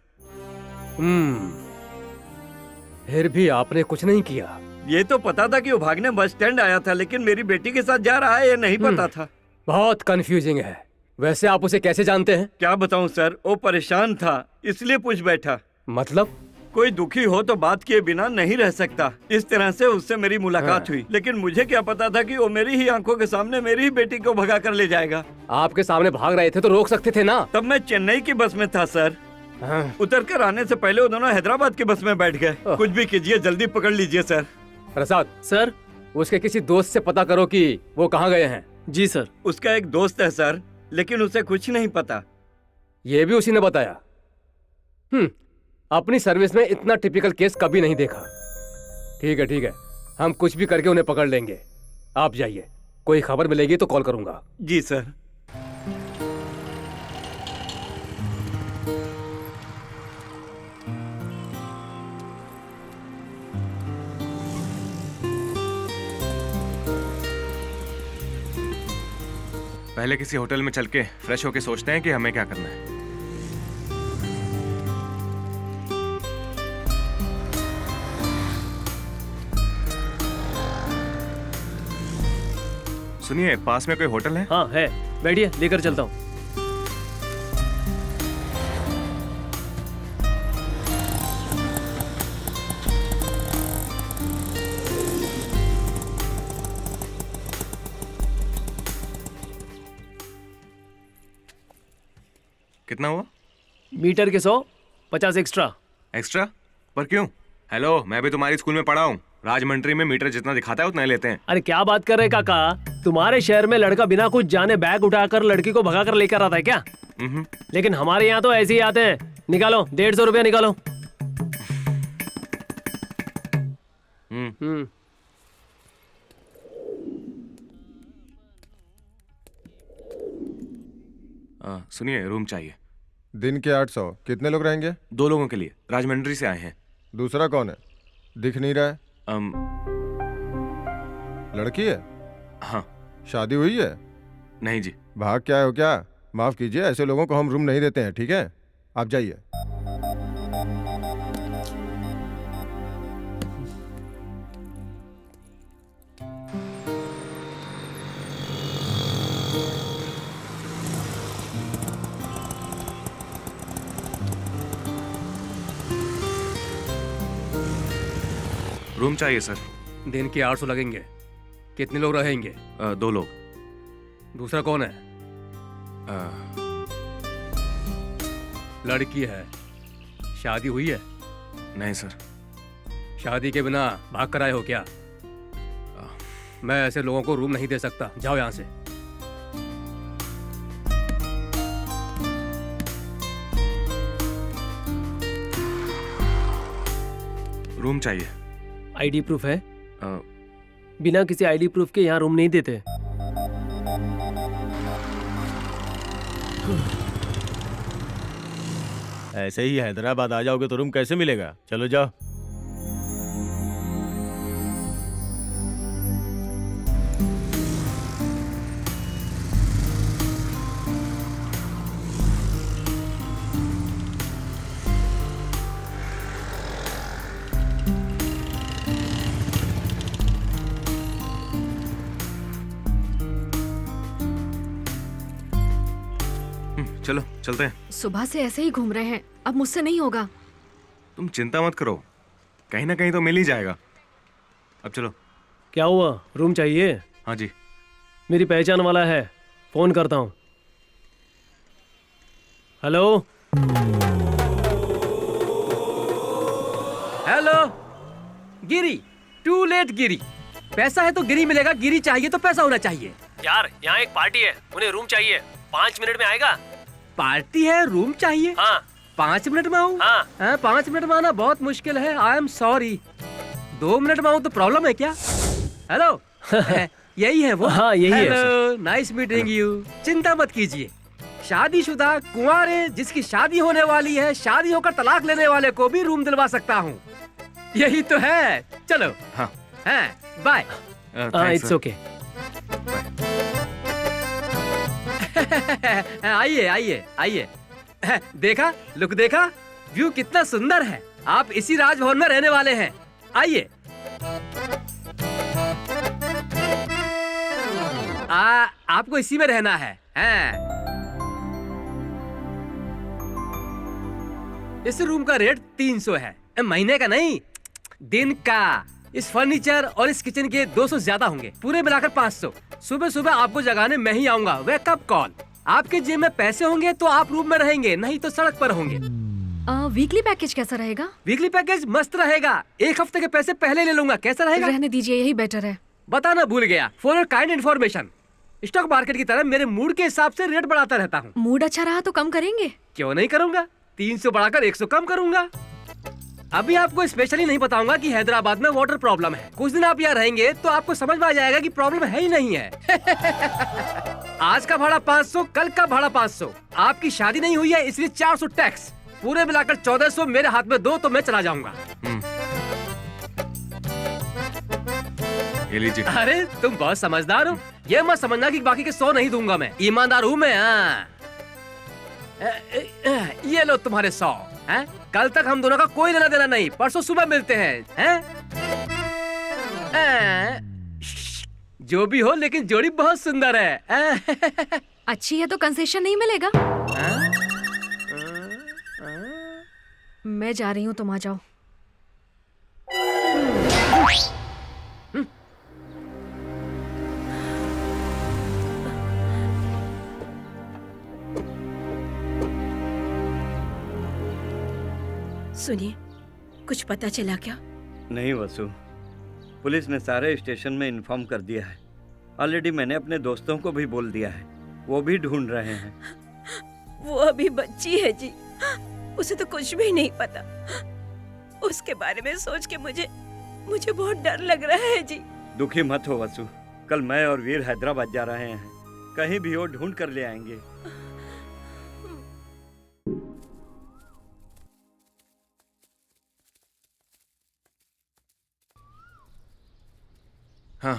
फिर भी आपने कुछ नहीं किया? ये तो पता था कि वो भागने बस स्टैंड आया था, लेकिन मेरी बेटी के साथ जा रहा है ये नहीं पता था। बहुत कंफ्यूजिंग है। वैसे आप उसे कैसे जानते हैं? क्या बताऊं सर, वो परेशान था इसलिए पूछ बैठा। मतलब? कोई दुखी हो तो बात किए बिना नहीं रह सकता। इस तरह से उससे मेरी मुलाकात हुई, लेकिन मुझे क्या पता था कि वो मेरी ही आंखों के सामने मेरी ही बेटी को भगा कर ले जाएगा। आपके सामने भाग रहे थे तो रोक सकते थे ना? तब मैं चेन्नई की बस में था सर। उतर कर आने से पहले वो दोनों हैदराबाद की बस में बैठ गए। कुछ भी कीजिए, जल्दी पकड़ लीजिए सर। प्रसाद सर, उसके किसी दोस्त से पता करो कि वो कहाँ गए हैं। जी सर। उसका एक दोस्त है सर, लेकिन उसे कुछ नहीं पता। ये भी उसी ने बताया? अपनी सर्विस में इतना टिपिकल केस कभी नहीं देखा। ठीक है, हम कुछ भी करके उन्हें पकड़ लेंगे। आप जाइए, कोई खबर मिलेगी तो कॉल करूंगा। जी सर। पहले किसी होटल में चल के फ्रेश होके सोचते हैं कि हमें क्या करना है। सुनिए, पास में कोई होटल है? हाँ है, बैठिए, लेकर चलता हूँ। कितना हुआ? मीटर के 100, 50 एक्स्ट्रा। एक्स्ट्रा? पर क्यों? हेलो, मैं भी तुम्हारी स्कूल में पढ़ा हूँ। राजमंड्री में मीटर जितना दिखाता है उतना ही लेते हैं। अरे क्या बात कर रहे काका, तुम्हारे शहर में लड़का बिना कुछ जाने बैग उठाकर लड़की को भगा कर लेकर आता है क्या? लेकिन हमारे यहाँ तो ऐसे ही आते हैं। निकालो, 150 रुपया निकालो। सुनिए, रूम चाहिए। दिन के 800। कितने लोग रहेंगे? 2 लोगों के लिए। राजमंड्री से आए हैं। दूसरा कौन है? दिख नहीं रहा है। लड़की है? हाँ। शादी हुई है? नहीं जी। भाग क्या हो क्या? माफ कीजिए, ऐसे लोगों को हम रूम नहीं देते हैं। ठीक है, आप जाइए। रूम चाहिए सर। दिन के 800 लगेंगे। कितने लोग रहेंगे? 2 लोग। दूसरा कौन है? लड़की है। शादी हुई है? नहीं सर। शादी के बिना भाग कर आए हो क्या? मैं ऐसे लोगों को रूम नहीं दे सकता। जाओ यहाँ से। रूम चाहिए। आईडी प्रूफ है? बिना किसी आईडी प्रूफ के यहाँ रूम नहीं देते। ऐसे ही हैदराबाद आ जाओगे तो रूम कैसे मिलेगा? चलो जाओ। चलते हैं। सुबह से ऐसे ही घूम रहे हैं, अब मुझसे नहीं होगा। तुम चिंता मत करो, कहीं ना कहीं तो मिल ही जाएगा। अब चलो। क्या हुआ, रूम चाहिए? हाँ जी। मेरी पहचान वाला है, फोन करता हूँ। Hello. Hello Giri, to let Giri. पैसा है तो गिरी मिलेगा, गिरी चाहिए तो पैसा होना चाहिए। यार यहाँ एक पार्टी है, उन्हें रूम चाहिए, 5 मिनट में आएगा? पार्टी है, रूम चाहिए? हाँ। 5 मिनट में आऊँ? हाँ। 5 मिनट में आना बहुत मुश्किल है, आई एम सॉरी। 2 मिनट में आऊँ तो प्रॉब्लम है क्या? हेलो यही है वो? हाँ यही है। Hello, nice meeting you. चिंता मत कीजिए, शादीशुदा कुंवारे जिसकी शादी होने वाली है, शादी होकर तलाक लेने वाले को भी रूम दिलवा सकता हूँ। यही तो है। चलो। हाँ। बाय। It's okay. आइए आइए आइए। देखा, लुक देखा, व्यू कितना सुंदर है। आप इसी राजभवन में रहने वाले हैं। आइए। आपको इसी में रहना है। इस रूम का रेट 300 है, महीने का नहीं, दिन का। इस फर्नीचर और इस किचन के 200 ज्यादा होंगे, पूरे मिलाकर 500। सुबह सुबह आपको जगाने मैं ही आऊंगा, वेकअप कॉल। आपके जेब में पैसे होंगे तो आप रूम में रहेंगे, नहीं तो सड़क पर होंगे। वीकली पैकेज कैसा रहेगा? वीकली पैकेज मस्त रहेगा, 1 हफ्ते के पैसे पहले ले लूंगा, कैसा रहेगा? रहने दीजिए, यही बेटर है। बताना भूल गया, for your kind information, stock market की तरह मेरे मूड के हिसाब से रेट बढ़ाता रहता हूँ। मूड अच्छा रहा तो कम करेंगे? क्यों नहीं करूंगा, 300 बढ़ाकर 100 कम करूंगा। अभी आपको स्पेशली नहीं बताऊंगा कि हैदराबाद में वाटर प्रॉब्लम है। कुछ दिन आप यहाँ रहेंगे तो आपको समझ में आ जाएगा कि प्रॉब्लम है ही नहीं है। आज का भाड़ा 500, कल का भाड़ा 500। आपकी शादी नहीं हुई है इसलिए 400 टैक्स, पूरे मिलाकर 1400 मेरे हाथ में दो तो मैं चला जाऊंगा। ये लीजिए। अरे तुम बहुत समझदार हो, ये मत समझना कि बाकी के 100 नहीं दूंगा मैं, ईमानदार हूँ मैं। ये लो तुम्हारे 100 हैं? कल तक हम दोनों का कोई लेना देना नहीं, परसों सुबह मिलते हैं? जो भी हो, लेकिन जोड़ी बहुत सुंदर है। अच्छी है तो कंसेशन नहीं मिलेगा? मैं जा रही हूँ, तुम आ जाओ। सुनिए, कुछ पता चला क्या? नहीं वसु, पुलिस ने सारे स्टेशन में इन्फॉर्म कर दिया है। ऑलरेडी मैंने अपने दोस्तों को भी बोल दिया है, वो भी ढूंढ रहे हैं। वो अभी बच्ची है जी, उसे तो कुछ भी नहीं पता। उसके बारे में सोच के मुझे बहुत डर लग रहा है जी। दुखी मत हो वसु, कल मैं और वीर हैदराबाद जा रहे हैं, कहीं भी वो ढूंढ कर ले आएंगे। हाँ,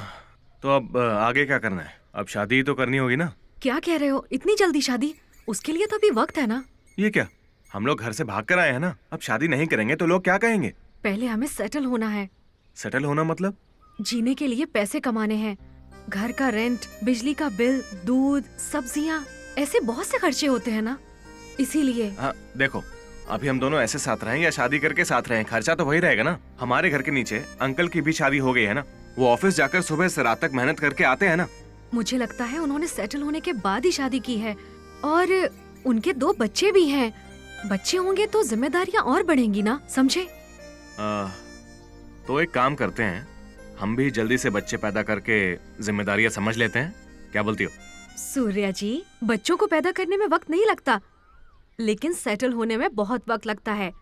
तो अब आगे क्या करना है? अब शादी ही तो करनी होगी ना? क्या कह रहे हो, इतनी जल्दी शादी? उसके लिए तो अभी वक्त है ना। ये क्या, हम लोग घर से भाग कर आए हैं ना, अब शादी नहीं करेंगे तो लोग क्या कहेंगे? पहले हमें सेटल होना है। सेटल होना मतलब? जीने के लिए पैसे कमाने हैं, घर का रेंट, बिजली का बिल, दूध, सब्जियां, ऐसे बहुत से खर्चे होते हैं ना, इसीलिए। हाँ देखो, अभी हम दोनों ऐसे साथ रहें या शादी करके साथ रहें, खर्चा तो वही रहेगा ना। हमारे घर के नीचे अंकल की भी शादी हो गई है ना, वो ऑफिस जाकर सुबह से रात तक मेहनत करके आते हैं ना। मुझे लगता है उन्होंने सेटल होने के बाद ही शादी की है, और उनके 2 बच्चे भी हैं। बच्चे होंगे तो जिम्मेदारियां और बढ़ेंगी ना, समझे? तो एक काम करते हैं, हम भी जल्दी से बच्चे पैदा करके जिम्मेदारियां समझ लेते हैं, क्या बोलती हो? सूर्या जी, बच्चों को पैदा करने में वक्त नहीं लगता, लेकिन सेटल होने में बहुत वक्त लगता है।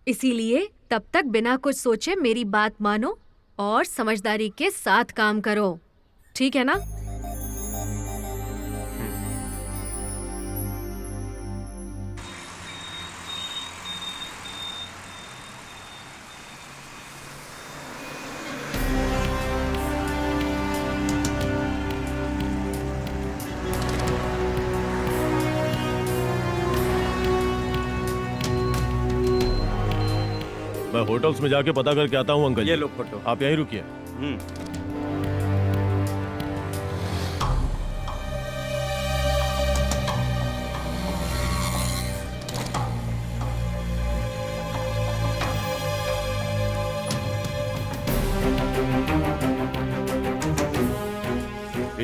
इसीलिए तब तक बिना कुछ सोचे मेरी बात मानो और समझदारी के साथ काम करो, ठीक है ना? मैं होटल्स में जाके पता करके आता हूँ अंकल। ये लो फोटो। आप यहीं रुकिए।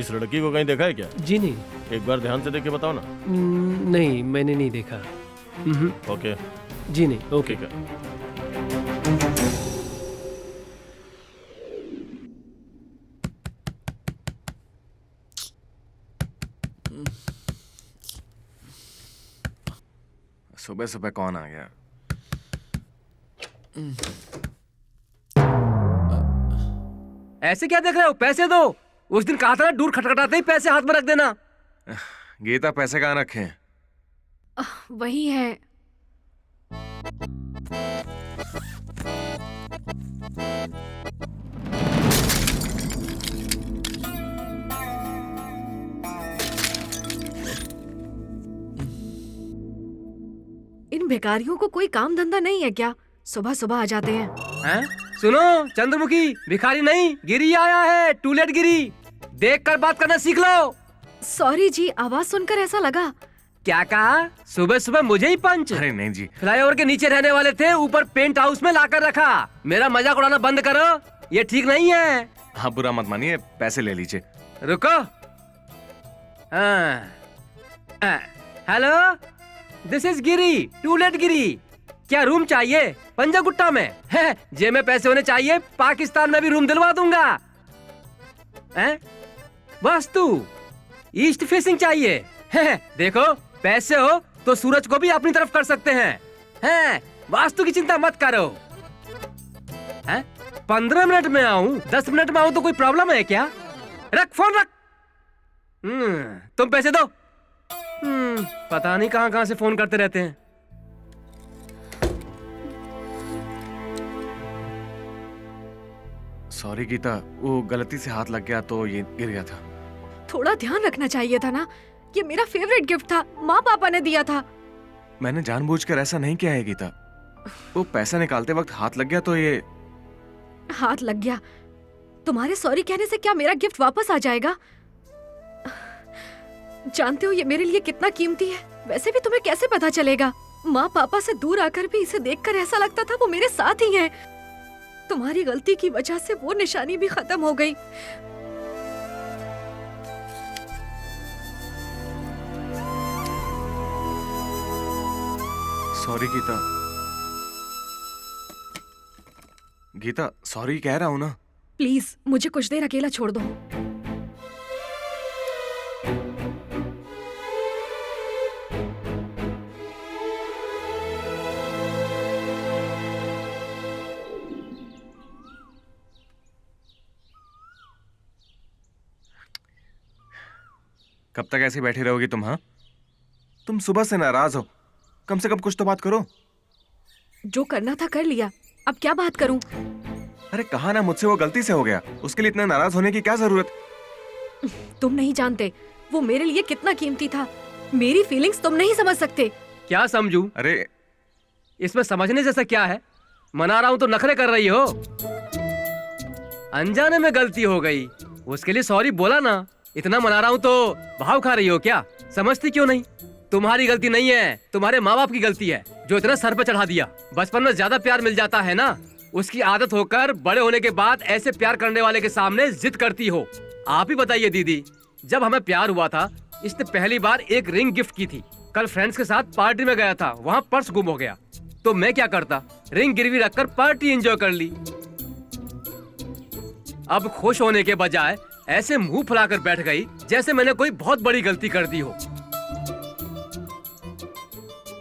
इस लड़की को कहीं देखा है क्या? जी नहीं। एक बार ध्यान से देख के बताओ ना। नहीं, मैंने नहीं देखा। ओके। जी नहीं। ओके। ठीक है। सुबह सुबह कौन आ गया? ऐसे क्या देख रहे हो? पैसे दो। उस दिन कहा था ना, दूर खटखटाते ही पैसे हाथ में रख देना। गीता, पैसे कहाँ रखे हैं? वही है। इन भिखारियों को कोई काम धंधा नहीं है क्या? सुबह सुबह आ जाते हैं। सुनो चंद्रमुखी, भिखारी नहीं, गिरी आया है। टूलेट गिरी। देखकर बात करना सीख लो। सॉरी जी, आवाज सुनकर ऐसा लगा। क्या कहा? सुबह सुबह मुझे ही पंच? अरे नहीं जी। फ्लाईओवर के नीचे रहने वाले थे, ऊपर पेंट हाउस में लाकर रखा। मेरा मजाक उड़ाना बंद करो, ये ठीक नहीं है। हाँ, बुरा मत मानिए, पैसे ले लीजिए। रुको। Hello, this is Giri, to let Giri. क्या रूम चाहिए? पंजागुट्टा में है। जेब में पैसे होने चाहिए, पाकिस्तान में भी रूम दिलवा दूंगा। वास्तु ईस्ट फेसिंग चाहिए है। देखो, पैसे हो तो सूरज को भी अपनी तरफ कर सकते हैं। वास्तु की चिंता मत करो। 15 मिनट में आऊं, 10 मिनट में आऊं तो कोई प्रॉब्लम है क्या? रख फोन, रख। तुम पैसे दो। पता नहीं कहां कहां से फोन करते रहते हैं। सॉरी गीता, वो गलती से हाथ लग गया तो ये गिर गया था। थोड़ा ध्यान रखना चाहिए था ना। ये मेरा फेवरेट गिफ्ट था, माँ पापा ने दिया था। मैंने जानबूझकर ऐसा नहीं किया है गीता। वो पैसा निकालते वक्त हाथ लग गया तो ये। हाथ लग गया? तुम्हारे सॉरी कहने से क्या मेरा गिफ्ट वापस आ जाएगा? जानते हो ये मेरे लिए कितना कीमती है। वैसे भी तुम्हें कैसे पता चलेगा? माँ पापा से दूर आकर भी इसे देखकर ऐसा लगता था वो मेरे साथ ही हैं। तुम्हारी गलती की वजह से वो निशानी भी खत्म हो गई। सॉरी गीता। गीता, सॉरी कह रहा हूं ना। प्लीज मुझे कुछ देर अकेला छोड़ दो। कब तक ऐसे बैठी रहोगी तुम? हाँ, तुम सुबह से नाराज हो, कम से कम कुछ तो बात करो। जो करना था कर लिया, अब क्या बात करूं? अरे कहा ना, मुझसे वो गलती से हो गया, उसके लिए इतना नाराज होने की क्या जरूरत? तुम नहीं जानते वो मेरे लिए कितना कीमती था। मेरी फीलिंग्स तुम नहीं समझ सकते। क्या समझूं? अरे इसमें समझने जैसा क्या है? मना रहा हूं तो नखरे कर रही हो। अनजाने में गलती हो गई, उसके लिए सॉरी बोला ना। इतना मना रहा हूं तो भाव खा रही हो क्या? समझती क्यों नहीं? तुम्हारी गलती नहीं है, तुम्हारे माँ बाप की गलती है जो इतना सर पे चढ़ा दिया। बचपन में ज्यादा प्यार मिल जाता है ना, उसकी आदत होकर बड़े होने के बाद ऐसे प्यार करने वाले के सामने जिद करती हो। आप ही बताइए दीदी, जब हमें प्यार हुआ था इसने पहली बार एक रिंग गिफ्ट की थी। कल फ्रेंड्स के साथ पार्टी में गया था, वहाँ पर्स गुम हो गया तो मैं क्या करता? रिंग गिरवी रखकर पार्टी एंजॉय कर ली। अब खुश होने के बजाय ऐसे मुंह फुलाकर बैठ गई जैसे मैंने कोई बहुत बड़ी गलती कर दी हो।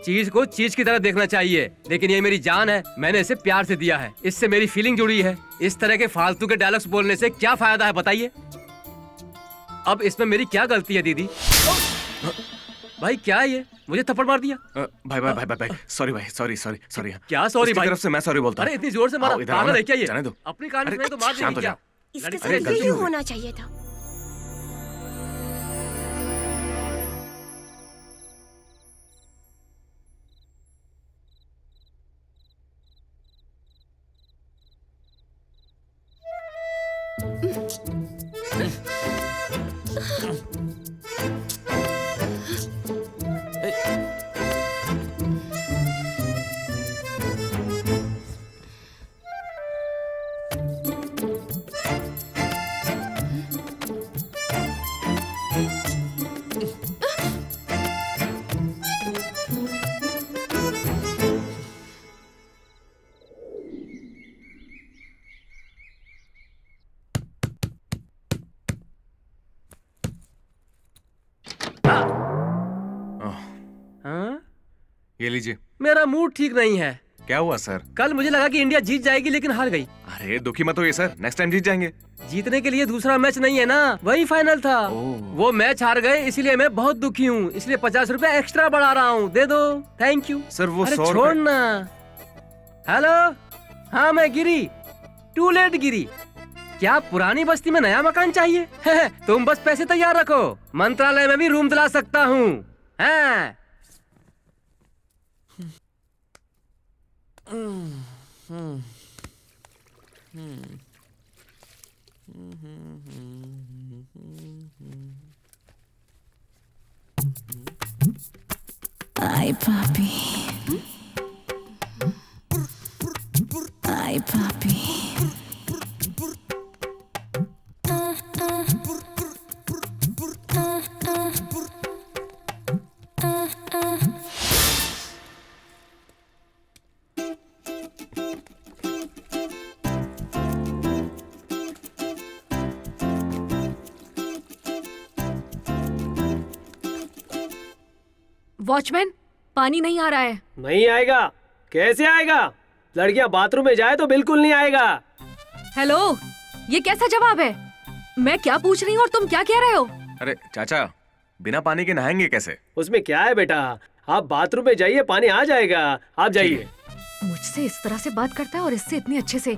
चीज को चीज की तरह देखना चाहिए। लेकिन ये मेरी जान है, मैंने इसे प्यार से दिया है, इससे मेरी फीलिंग जुड़ी है। इस तरह के फालतू के डायलॉग्स बोलने से क्या फायदा है बताइए? अब इसमें मेरी क्या गलती है दीदी? भाई क्या है ये? मुझे थप्पड़ मार दिया। भाई भाई भाई भाई, सॉरी भाई, सॉरी सॉरी सॉरी। क्या सॉरी भाई? तरफ से मैं सॉरी बोलता हूँ। अरे इतनी जोर से मारा, पागल है क्या ये? जाने दो। अपनी कहानी सुनाई तो मार देंगे क्या? इसके अरे साथ गलती यही हो गई। होना चाहिए था। ये लीजिए। मेरा मूड ठीक नहीं है। क्या हुआ सर? कल मुझे लगा कि इंडिया जीत जाएगी लेकिन हार गई। अरे दुखी मत होइए सर, नेक्स्ट टाइम जीत जाएंगे। जीतने के लिए दूसरा मैच नहीं है ना, वही फाइनल था। वो मैच हार गए इसलिए मैं बहुत दुखी हूँ, इसलिए 50 रुपए एक्स्ट्रा बढ़ा रहा हूँ, दे दो। थैंक यू सर वो अरे 100 छोड़ ना। हेलो, हाँ मैं गिरी, टू लेट गिरी। क्या पुरानी बस्ती में नया मकान चाहिए? तुम बस पैसे तैयार रखो, मंत्रालय में भी रूम दिला सकता हूँ। हाँ। Ay papi, ay papi. Watchman, पानी नहीं आ रहा है। नहीं आएगा? कैसे आएगा? लड़कियां बाथरूम में जाए तो बिल्कुल नहीं आएगा। हेलो, ये कैसा जवाब है? मैं क्या पूछ रही हूँ और तुम क्या कह रहे हो? अरे चाचा, बिना पानी के नहाएंगे कैसे? उसमें क्या है बेटा, आप बाथरूम में जाइए, पानी आ जाएगा, आप जाइए। मुझसे इस तरह से बात करता है और इससे इतनी अच्छे से।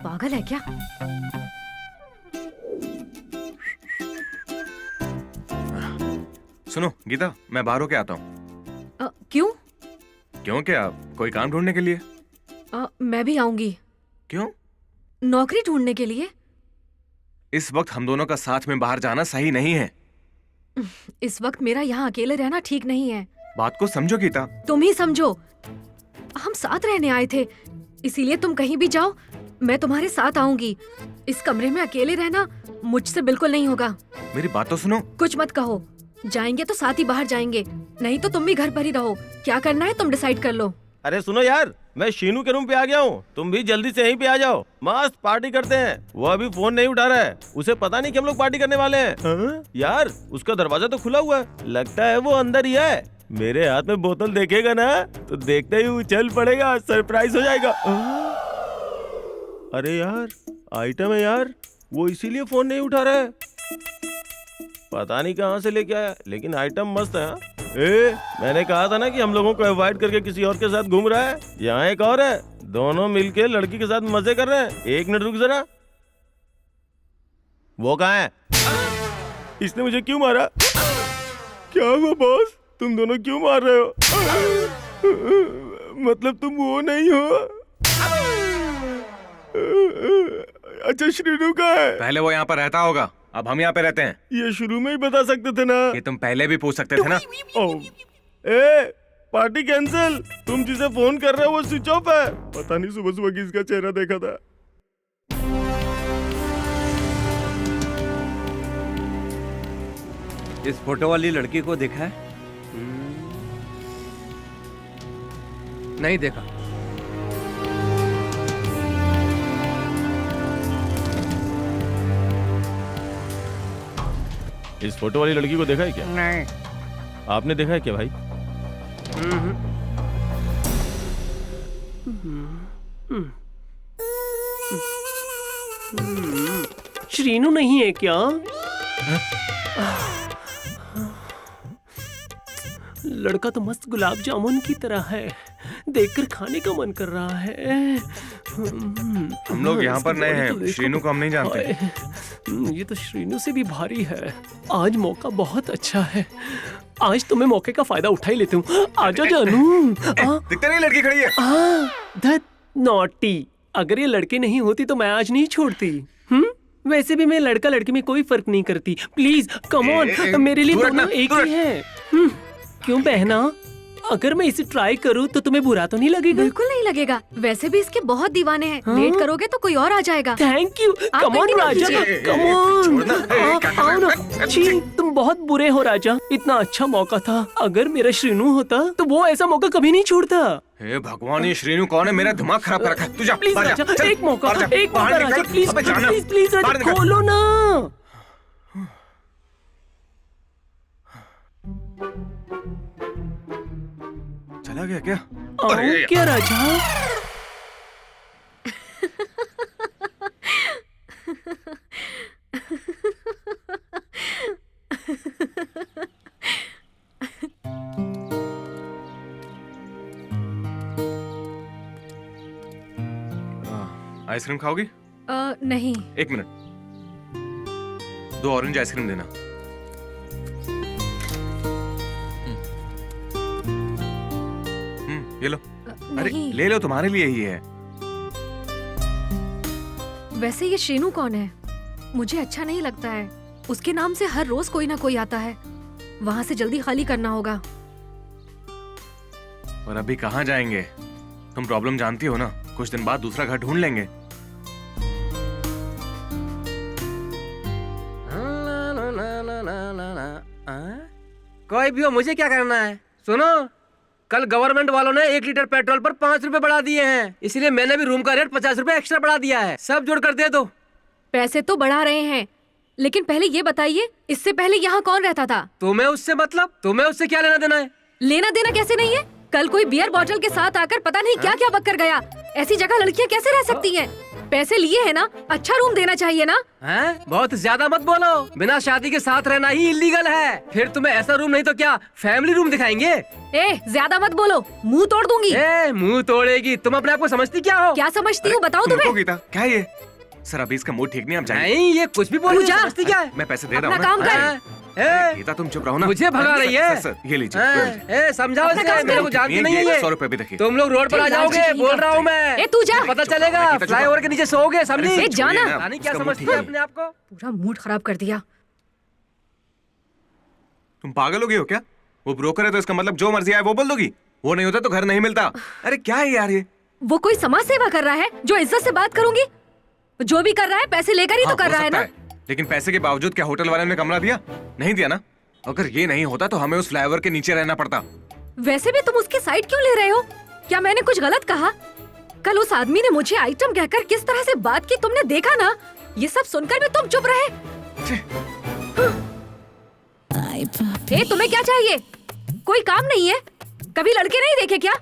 पागल है क्या? सुनो गीता, मैं बाहर होके आता हूँ। क्यों? क्यों क्या, कोई काम ढूंढने के लिए? मैं भी आऊंगी। क्यों? नौकरी ढूंढने के लिए। इस वक्त हम दोनों का साथ में बाहर जाना सही नहीं है। इस वक्त मेरा यहाँ अकेले रहना ठीक नहीं है। बात को समझो गीता। तुम ही समझो, हम साथ रहने आए थे, इसीलिए तुम कहीं भी जाओ मैं तुम्हारे साथ आऊंगी। इस कमरे में अकेले रहना मुझसे बिल्कुल नहीं होगा। मेरी बात तो सुनो। कुछ मत कहो, जाएंगे तो साथ ही बाहर जाएंगे, नहीं तो तुम भी घर पर ही रहो। क्या करना है तुम डिसाइड कर लो। अरे सुनो यार, मैं शीनू के रूम पे आ गया हूँ, तुम भी जल्दी से यहीं पे आ जाओ, मस्त पार्टी करते हैं। वो अभी फोन नहीं उठा रहा है, उसे पता नहीं कि हम लोग पार्टी करने वाले हैं। हाँ? यार उसका दरवाजा तो खुला हुआ है, लगता है वो अंदर ही है। मेरे हाथ में बोतल देखेगा ना तो देखते ही उछल पड़ेगा, सरप्राइज हो जाएगा। अरे यार आइटम है यार, वो इसीलिए फोन नहीं उठा रहा है, पता नहीं कहाँ से लेके आया, लेकिन आइटम मस्त है। मैंने कहा था ना कि हम लोगों को अवॉइड करके किसी और के साथ घूम रहा है। यहाँ एक और है, दोनों मिलके लड़की के साथ मजे कर रहे हैं। एक मिनट रुक जरा, वो कहाँ है? इसने मुझे क्यों मारा? क्या हुआ बॉस, तुम दोनों क्यों मार रहे हो? मतलब तुम वो नहीं हो? अच्छा श्रीनू कहाँ है? पहले वो यहाँ पर रहता होगा, अब हम यहाँ पे रहते हैं। ये शुरू में ही बता सकते थे ना। ये तुम पहले भी पूछ सकते थे ना। पार्टी कैंसिल, तुम जिसे फोन कर रहे हो वो स्विच ऑफ है। पता नहीं सुबह सुबह किसका चेहरा देखा था। इस फोटो वाली लड़की को देखा है? नहीं देखा। इस फोटो वाली लड़की को देखा है क्या? नहीं। आपने देखा है क्या भाई? श्रीनू नहीं है क्या? लड़का तो मस्त गुलाब जामुन की तरह है, देखकर खाने का मन कर रहा है। हम लोग यहाँ पर नए हैं, श्रीनू को हम नहीं जानते। ये तो श्रीनू से भी भारी है। आज मौका बहुत अच्छा है, आज तो मैं मौके का फायदा उठा ही लेती हूँ। आजा जानू। दिखते नहीं लड़की खड़ी है। धत नॉटी, अगर ये लड़की नहीं होती तो मैं आज नहीं छोड़ती। वैसे भी मैं लड़का लड़की में कोई फर्क नहीं करती। प्लीज कम ऑन, मेरे लिए दोनों एक ही है। क्यों बहना, अगर मैं इसे ट्राई करूं तो तुम्हें बुरा तो नहीं लगेगा? बिल्कुल नहीं लगेगा, वैसे भी इसके बहुत दीवाने हैं। लेट करोगे तो कोई और आ जाएगा। Thank you. Come on Raja, come on, आओ ना। छी, तुम बहुत बुरे हो राजा, इतना अच्छा मौका था। अगर मेरा श्रीनू होता तो वो ऐसा मौका कभी नहीं छोड़ता। हे भगवान, ये श्रीनू कौन है? मेरा दिमाग खराब कर रखा है। तू जा, प्लीज राजा, एक मौका राजा, प्लीज प्लीज प्लीज राजा, खोलो ना। चला गया क्या? आओ क्या राजा? आइसक्रीम खाओगी? नहीं। एक मिनट, 2 ऑरेंज आइसक्रीम देना। ये लो। अरे नहीं। ले लो, तुम्हारे लिए ही है। वैसे ये शीनू कौन है? मुझे अच्छा नहीं लगता है। उसके नाम से हर रोज कोई ना कोई आता है। वहाँ से जल्दी खाली करना होगा। और अभी कहाँ जाएंगे? तुम प्रॉब्लम जानती हो ना, कुछ दिन बाद दूसरा घर ढूंढ लेंगे। कोई भी हो, मुझे क्या करना है? सुनो, कल गवर्नमेंट वालों ने 1 लीटर पेट्रोल पर 5 रुपए बढ़ा दिए हैं, इसलिए मैंने भी रूम का रेट 50 रुपए एक्स्ट्रा बढ़ा दिया है। सब जोड़कर दे दो। पैसे तो बढ़ा रहे हैं, लेकिन पहले ये बताइए, इससे पहले यहाँ कौन रहता था? तुम्हें उससे मतलब? तुम्हें उससे क्या लेना देना है? लेना देना कैसे नहीं है? कल कोई बियर बॉटल के साथ आकर पता नहीं क्या क्या बक कर गया। ऐसी जगह लड़कियाँ कैसे रह सकती हैं? पैसे लिए है ना, अच्छा रूम देना चाहिए ना। हैं? बहुत ज्यादा मत बोलो। बिना शादी के साथ रहना ही इलीगल है। फिर तुम्हें ऐसा रूम नहीं तो क्या फैमिली रूम दिखाएंगे? ए, ज्यादा मत बोलो, मुंह तोड़ दूंगी। ए, मुंह तोड़ेगी? तुम अपने आप को समझती क्या हो? क्या समझती हूँ बताओ तुम्हें? गीता, क्या ये? सर अभी इसका मूड ठीक नहीं, आप जाइए। नहीं, ये कुछ भी बोल रही है, समझती क्या है? मैं पैसे दे रहा हूँ अपना काम कर। गीता तुम चुप रहो ना। मुझे भगा रही है। सर, ये लीजिए। ए, समझाओ इसे, मेरे को जानती नहीं है ये। 100 रुपए भी देखिए। तुम लोग रोड पर आ जाओगे, बोल रहा हूँ मैं। ए, तू जा। पता चलेगा, फ्लाईओवर के नीचे सोओगे, समझी? ए, जाना। रानी क्या समझती है अपने आप को? पूरा मूड खराब कर दिया। तुम पागल हो गए हो क्या? वो ब्रोकर है तो इसका मतलब जो मर्जी आए वो बोल दोगी? वो नहीं होता तो घर नहीं मिलता। अरे क्या है यार ये? वो कोई समाज सेवा कर रहा है जो इज्जत से बात करूंगी? जो भी कर रहा है पैसे लेकर ही तो कर रहा है ना। लेकिन पैसे के बावजूद क्या होटल वाले ने कमरा दिया? नहीं दिया ना। अगर ये नहीं होता तो हमें उस फ्लाईओवर के नीचे रहना पड़ता। वैसे भी तुम उसकी साइड क्यों ले रहे हो? क्या मैंने कुछ गलत कहा? कल उस आदमी ने मुझे आइटम कहकर किस तरह से बात की तुमने देखा ना। ये सब सुनकर भी तुम चुप रहे। ए, तुम्हें क्या चाहिए? कोई काम नहीं है? कभी लड़के नहीं देखे क्या?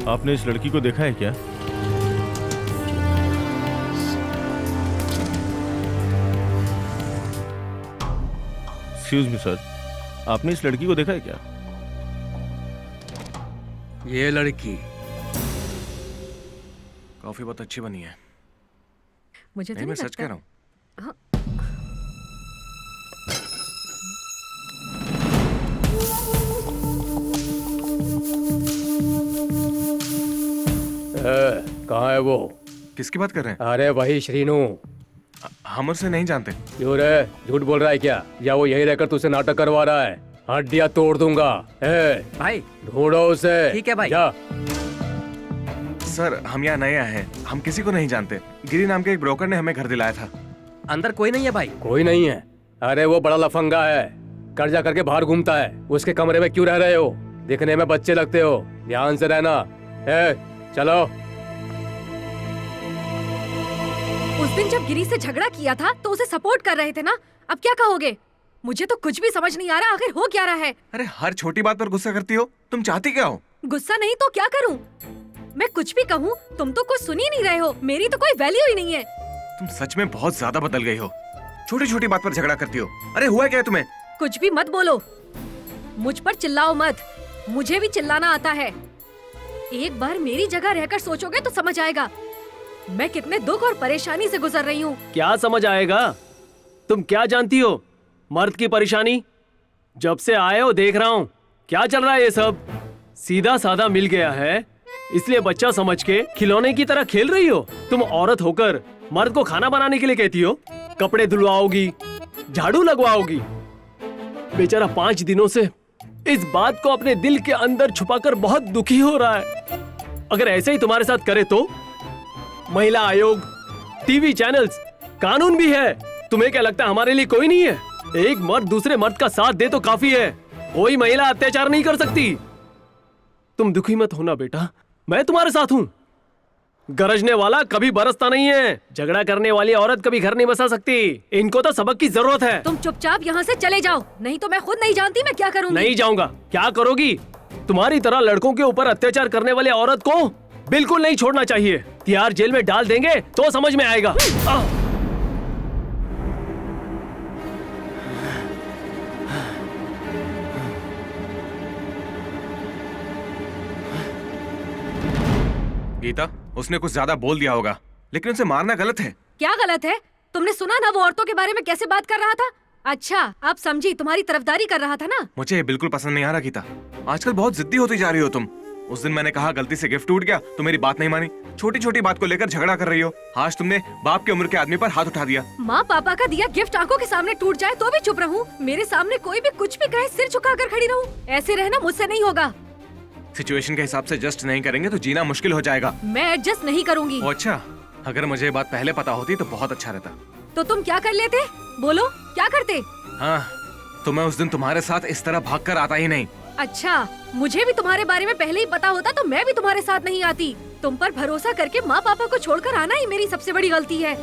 आपने इस लड़की को देखा है क्या? एक्सक्यूज मी सर, आपने इस लड़की को देखा है क्या? ये लड़की कॉफी बहुत अच्छी बनी है। मुझे तो नहीं, मैं सच कह रहा हूँ। कहाँ है वो? किसकी बात कर रहे हैं? अरे वही श्रीनू। हम उससे नहीं जानते। क्यों रे, झूठ बोल रहा है क्या? या वो यही रहकर तुझसे नाटक करवा रहा है? हड्डियां तोड़ दूंगा। भाई ढूंढो उसे। ठीक है भाई। जा। सर हम यहाँ नए आए हैं, हम किसी को नहीं जानते। गिरी नाम के एक ब्रोकर ने हमें घर दिलाया था। अंदर कोई नहीं है भाई? कोई नहीं है। अरे वो बड़ा लफंगा है, कर्जा करके बाहर घूमता है। उसके कमरे में क्यों रह रहे हो? दिखने में बच्चे लगते हो, ध्यान से रहना। चलो। उस दिन जब गिरी से झगड़ा किया था तो उसे सपोर्ट कर रहे थे ना, अब क्या कहोगे? मुझे तो कुछ भी समझ नहीं आ रहा, आखिर हो क्या रहा है? अरे हर छोटी बात पर गुस्सा करती हो, तुम चाहती क्या हो? गुस्सा नहीं तो क्या करूं? मैं कुछ भी कहूं तुम तो कुछ सुन ही नहीं रहे हो। मेरी तो कोई वैल्यू ही नहीं है। तुम सच में बहुत ज्यादा बदल गई हो, छोटी छोटी बात पर झगड़ा करती हो। अरे हुआ क्या है तुम्हें? कुछ भी मत बोलो, मुझ पर चिल्लाओ मत, मुझे भी चिल्लाना आता है। एक बार मेरी जगह रहकर सोचोगे तो समझ आएगा मैं कितने दुख और परेशानी से गुजर रही हूँ। क्या समझ आएगा? तुम क्या जानती हो मर्द की परेशानी? जब से आए हो देख रहा हूँ क्या चल रहा है। ये सब सीधा साधा मिल गया है, इसलिए बच्चा समझ के खिलौने की तरह खेल रही हो। तुम औरत होकर मर्द को खाना बनाने के लिए कहती हो, कपड़े धुलवाओगी, झाड़ू लगवाओगी। बेचारा 5 दिनों से इस बात को अपने दिल के अंदर छुपाकर बहुत दुखी हो रहा है। अगर ऐसे ही तुम्हारे साथ करे तो महिला आयोग, टीवी चैनल्स, कानून भी है। तुम्हें क्या लगता है हमारे लिए कोई नहीं है? एक मर्द दूसरे मर्द का साथ दे तो काफी है, कोई महिला अत्याचार नहीं कर सकती। तुम दुखी मत होना बेटा, मैं तुम्हारे साथ हूँ। गरजने वाला कभी बरसता नहीं है। झगड़ा करने वाली औरत कभी घर नहीं बसा सकती। इनको तो सबक की जरूरत है। तुम चुपचाप यहाँ से चले जाओ, नहीं तो मैं खुद नहीं जानती मैं क्या करूँगी। नहीं जाऊंगा। क्या करोगी? तुम्हारी तरह लड़कों के ऊपर अत्याचार करने वाले औरत को बिल्कुल नहीं छोड़ना चाहिए। तिहाड़ जेल में डाल देंगे तो समझ में आएगा। गीता, उसने कुछ ज्यादा बोल दिया होगा, लेकिन उसे मारना गलत है। क्या गलत है? तुमने सुना ना वो औरतों के बारे में कैसे बात कर रहा था? अच्छा, आप समझी, तुम्हारी तरफदारी कर रहा था ना। मुझे ये बिल्कुल पसंद नहीं आ रहा गीता। आजकल बहुत जिद्दी होती जा रही हो तुम। उस दिन मैंने कहा गलती से गिफ्ट टूट गया तो मेरी बात नहीं मानी। छोटी छोटी बात को लेकर झगड़ा कर रही हो। आज तुमने बाप की उम्र के आदमी पर हाथ उठा दिया। माँ पापा का दिया गिफ्ट आंखों के सामने टूट जाए तो भी चुप रहूं? मेरे सामने कोई भी कुछ भी कहे सिर झुकाकर खड़ी रहूं? ऐसे रहना मुझसे नहीं होगा। सिचुएशन के हिसाब से एडजस्ट नहीं करेंगे तो जीना मुश्किल हो जाएगा। मैं एडजस्ट नहीं करूंगी। ओ अच्छा, अगर मुझे ये बात पहले पता होती तो बहुत अच्छा रहता। तो तुम क्या कर लेते? बोलो, क्या करते? हाँ, तो मैं उस दिन तुम्हारे साथ इस तरह भागकर आता ही नहीं। अच्छा, मुझे भी तुम्हारे बारे में पहले ही पता होता तो मैं भी तुम्हारे साथ नहीं आती। तुम पर भरोसा करके माँ पापा को छोड़कर आना ही मेरी सबसे बड़ी गलती है।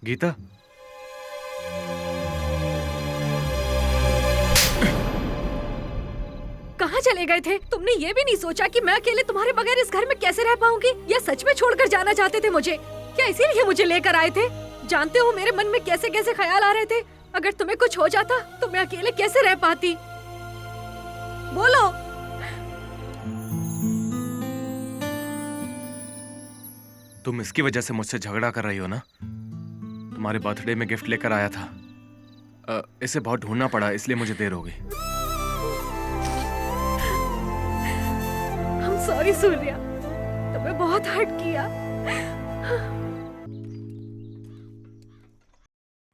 गीता, कहाँ चले गए थे? तुमने ये भी नहीं सोचा कि मैं अकेले तुम्हारे बगैर इस घर में कैसे रह पाऊंगी? या सच में छोड़कर जाना चाहते थे मुझे? क्या इसीलिए मुझे लेकर आए थे? जानते हो मेरे मन में कैसे कैसे ख्याल आ रहे थे? अगर तुम्हें कुछ हो जाता तो मैं अकेले कैसे रह पाती? बोलो। तुम इसकी वजह से मुझसे झगड़ा कर रही हो ना? तुम्हारे बर्थडे में गिफ्ट लेकर आया था। इसे बहुत ढूंढना पड़ा, इसलिए मुझे देर हो गई। सॉरी सूर्या, तुम्हें बहुत हर्ट किया।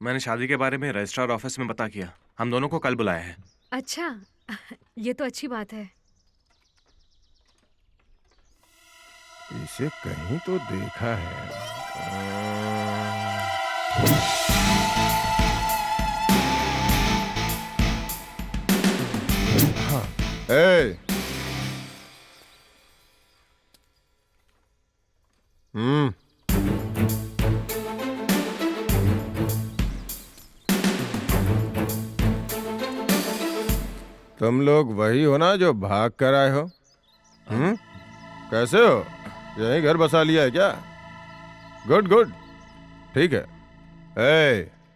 मैंने शादी के बारे में रजिस्ट्रार ऑफिस में पता किया। हम दोनों को कल बुलाया है। अच्छा, ये तो अच्छी बात है। इसे कहीं तो देखा है। हाँ, तुम लोग वही हो ना जो भाग कर आए हो? कैसे हो? यहीं घर बसा लिया है क्या? गुड गुड, ठीक है।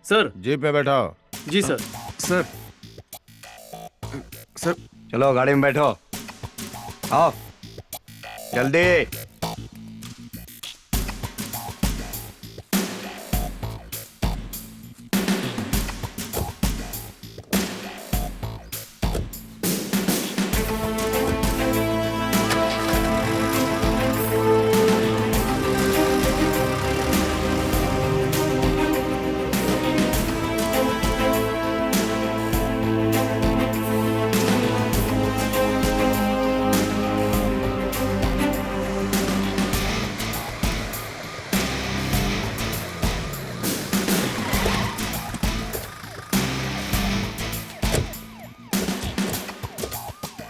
सर, जीप में बैठाओ। जी सर। सर, सर, चलो गाड़ी में बैठो। आओ जल्दी।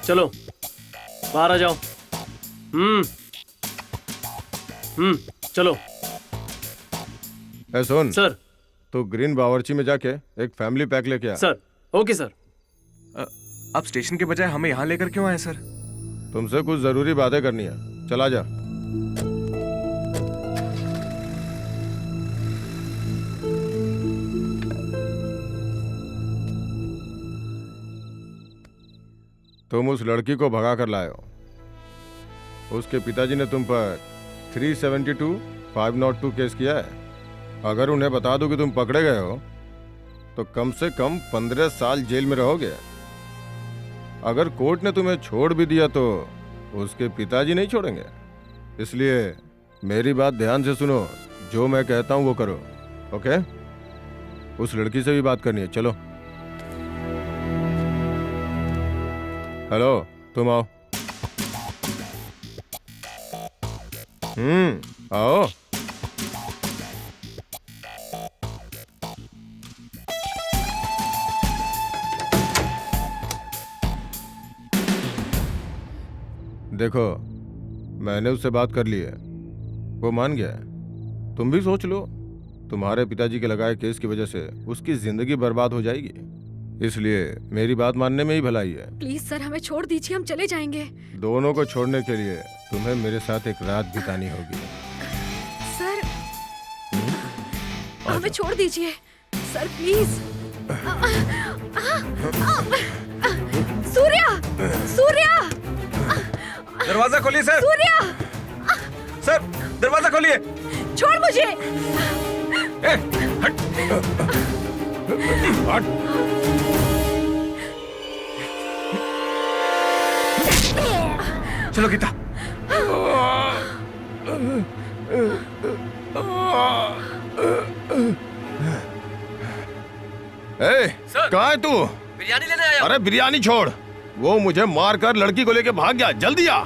चलो बाहर आ जाओ। चलो। सुन सर, तो ग्रीन बावर्ची में जाके एक फैमिली पैक लेके आ। सर। Okay sir. आप स्टेशन के बजाय हमें यहाँ लेकर क्यों आए सर? तुमसे कुछ जरूरी बातें करनी है, चला जा। तुम उस लड़की को भगा कर लाए हो। उसके पिताजी ने तुम पर 372, 502 केस किया है। अगर उन्हें बता दो कि तुम पकड़े गए हो तो कम से कम 15 साल जेल में रहोगे। अगर कोर्ट ने तुम्हें छोड़ भी दिया तो उसके पिताजी नहीं छोड़ेंगे। इसलिए मेरी बात ध्यान से सुनो, जो मैं कहता हूं वो करो, ओके? उस लड़की से भी बात करनी है, चलो। हेलो, तुम आओ। आओ। देखो, मैंने उससे बात कर ली है, वो मान गया है। तुम भी सोच लो, तुम्हारे पिताजी के लगाए केस की वजह से उसकी जिंदगी बर्बाद हो जाएगी। इसलिए मेरी बात मानने में ही भलाई है। प्लीज सर, हमें छोड़ दीजिए, हम चले जाएंगे। दोनों को छोड़ने के लिए तुम्हें मेरे साथ एक रात बितानी होगी। सर, हमें छोड़ दीजिए सर, प्लीज। सूर्या, सूर्या, दरवाजा खोलिए सर। सूर्या, सर दरवाजा खोलिए। छोड़ मुझे। ए, हट। हट। चलो गीता। कहाँ है तू? बिरयानी लेने आया। अरे बिरयानी छोड़, वो मुझे मारकर लड़की को लेके भाग गया। जल्दी आ।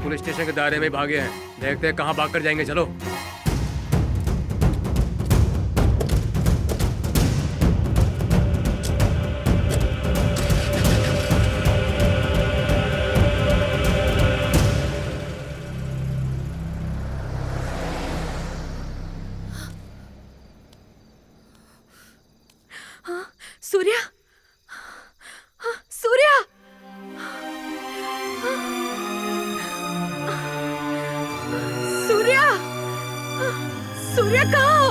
पुलिस स्टेशन के दायरे में भागे हैं, देखते हैं कहाँ भाग कर जाएंगे। चलो। सूर्या, सूर्या, सूर्या, सूर्या कहाँ हो?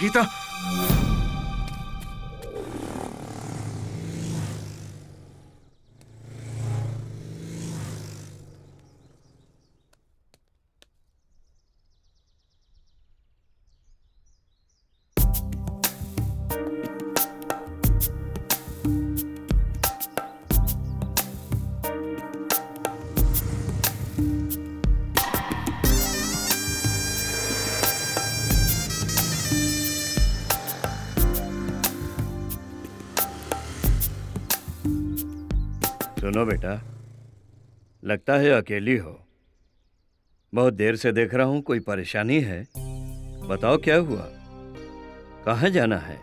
गीता, सुनो बेटा, लगता है अकेली हो। बहुत देर से देख रहा हूँ, कोई परेशानी है? बताओ क्या हुआ, कहाँ जाना है?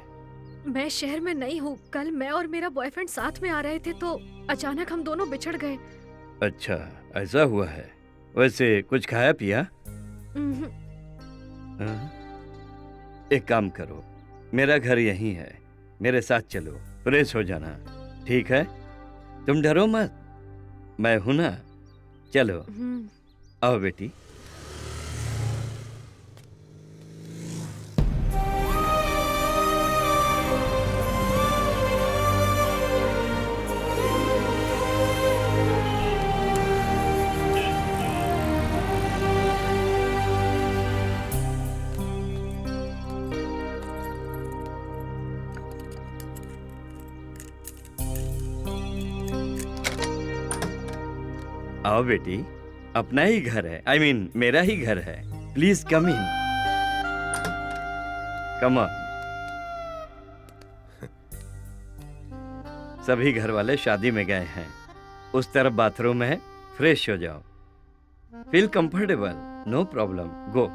मैं शहर में नहीं हूँ। कल मैं और मेरा बॉयफ्रेंड साथ में आ रहे थे तो अचानक हम दोनों बिछड़ गए। अच्छा, ऐसा हुआ है। वैसे कुछ खाया पिया? एक काम करो, मेरा घर यहीं है, मेरे साथ चलो, फ्रेश हो जाना, ठीक है? तुम डरो मत, मैं हूं ना। चलो आओ बेटी। आओ बेटी, अपना ही घर है, I mean, मेरा ही घर है। Please come in. Come on. सभी घर वाले शादी में गए हैं। उस तरफ बाथरूम है, फ्रेश हो जाओ। Feel comfortable, no problem, go.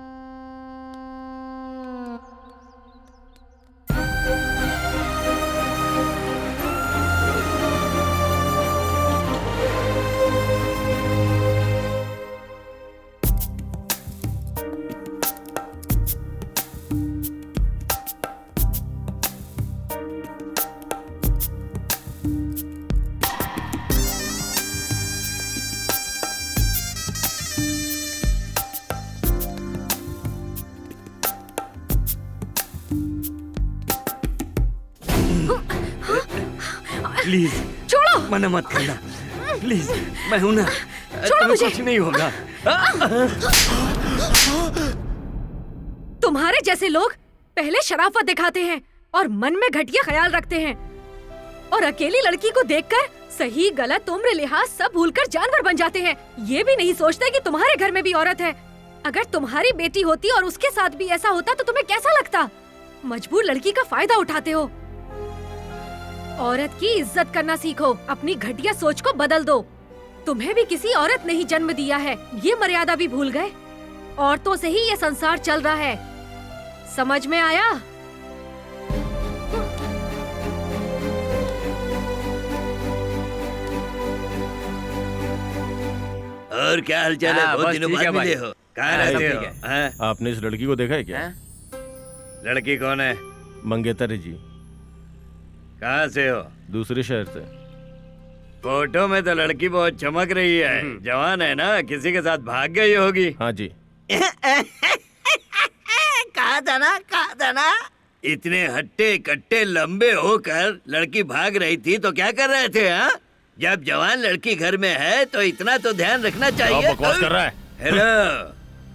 Please छोड़ो, मना मत करना, प्लीज। मैं हूं ना, छोड़ो मुझे। कुछ नहीं होगा। तुम्हारे जैसे लोग पहले शराफत दिखाते हैं और मन में घटिया ख्याल रखते हैं, और अकेली लड़की को देखकर सही गलत उम्र लिहाज सब भूलकर जानवर बन जाते हैं। ये भी नहीं सोचते कि तुम्हारे घर में भी औरत है। अगर तुम्हारी बेटी होती और उसके साथ भी ऐसा होता तो तुम्हें कैसा लगता? मजबूर लड़की का फायदा उठाते हो। औरत की इज्जत करना सीखो, अपनी घटिया सोच को बदल दो। तुम्हें भी किसी औरत ने ही जन्म दिया है, ये मर्यादा भी भूल गए। औरतों से ही ये संसार चल रहा है, समझ में आया? और क्या हाल चाल है? बहुत दिनों बाद मिले हो। कहाँ रहते हो? हाँ? आपने इस लड़की को देखा है क्या? लड़की कौन है? मंगेतर जी। कहाँ से हो? दूसरे शहर से। फोटो में तो लड़की बहुत चमक रही है, जवान है ना? किसी के साथ भाग गई होगी। हाँ जी। कहा था ना? इतने हट्टे कट्टे लंबे होकर लड़की भाग रही थी तो क्या कर रहे थे? हाँ, जब जवान लड़की घर में है तो इतना तो ध्यान रखना चाहिए। क्या बकवास कर रहा है? हेलो,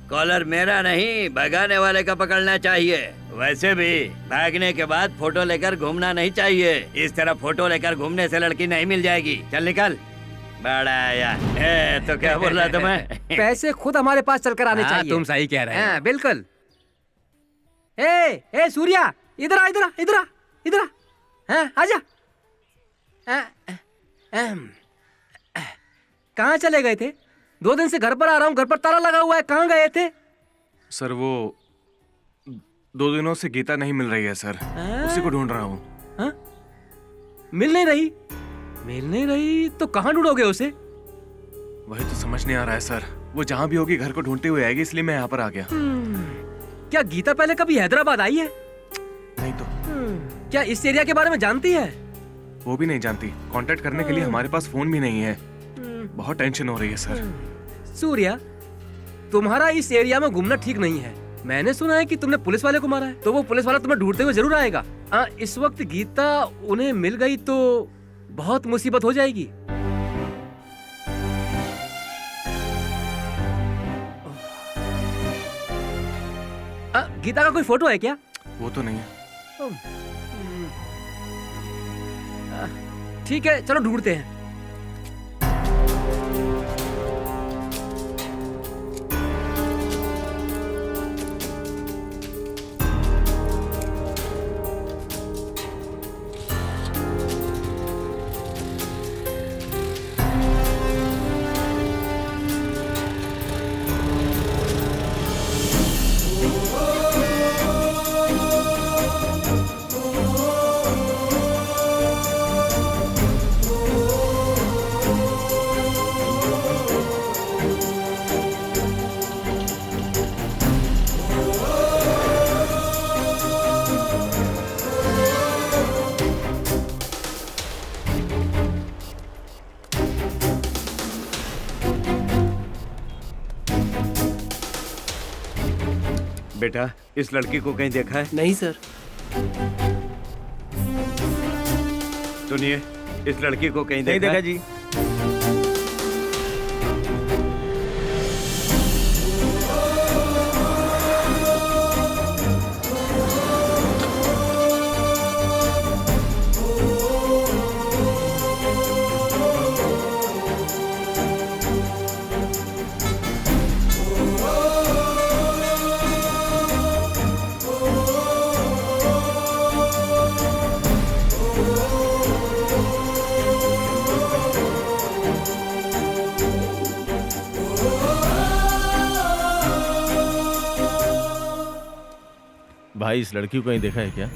कॉलर मेरा नहीं, भगाने वाले का पकड़ना चाहिए। वैसे भी भागने के बाद फोटो लेकर घूमना नहीं चाहिए। इस तरह फोटो लेकर घूमने से लड़की नहीं मिल जाएगी। चल निकल। बड़ा आया। तो क्या बोल रहा था मैं? पैसे खुद हमारे पास चलकर आने चाहिए। तुम सही कह रहे हो। बिल्कुल। ए सूर्या, इधर आ। आजा। कहाँ चले गए थे? 2 दिन से घर पर आ रहा हूँ, घर पर ताला लगा हुआ है। कहाँ गए थे? सर वो 2 दिनों से गीता नहीं मिल रही है सर, उसी को ढूंढ रहा हूँ। मिल नहीं रही तो कहाँ ढूंढोगे उसे? वही तो समझ नहीं आ रहा है सर। वो जहाँ भी होगी घर को ढूंढते हुए आएगी, इसलिए मैं यहाँ पर आ गया। क्या गीता पहले कभी हैदराबाद आई है? नहीं तो। क्या इस एरिया के बारे में जानती है? वो भी नहीं जानती। कांटेक्ट करने के लिए हमारे पास फोन भी नहीं है। बहुत टेंशन हो रही है सर। सूर्या, तुम्हारा इस एरिया में घूमना ठीक नहीं है। मैंने सुना है कि तुमने पुलिस वाले को मारा है, तो वो पुलिस वाला तुम्हें ढूंढते हुए जरूर आएगा। इस वक्त गीता उन्हें मिल गई तो बहुत मुसीबत हो जाएगी। गीता का कोई फोटो है क्या? वो तो नहीं है। ठीक है, चलो ढूंढते हैं। बेटा, इस लड़की को कहीं देखा है? नहीं सर। सुनिए, इस लड़की को कहीं नहीं देखा जी। भाई इस लड़की को कहीं देखा है क्या?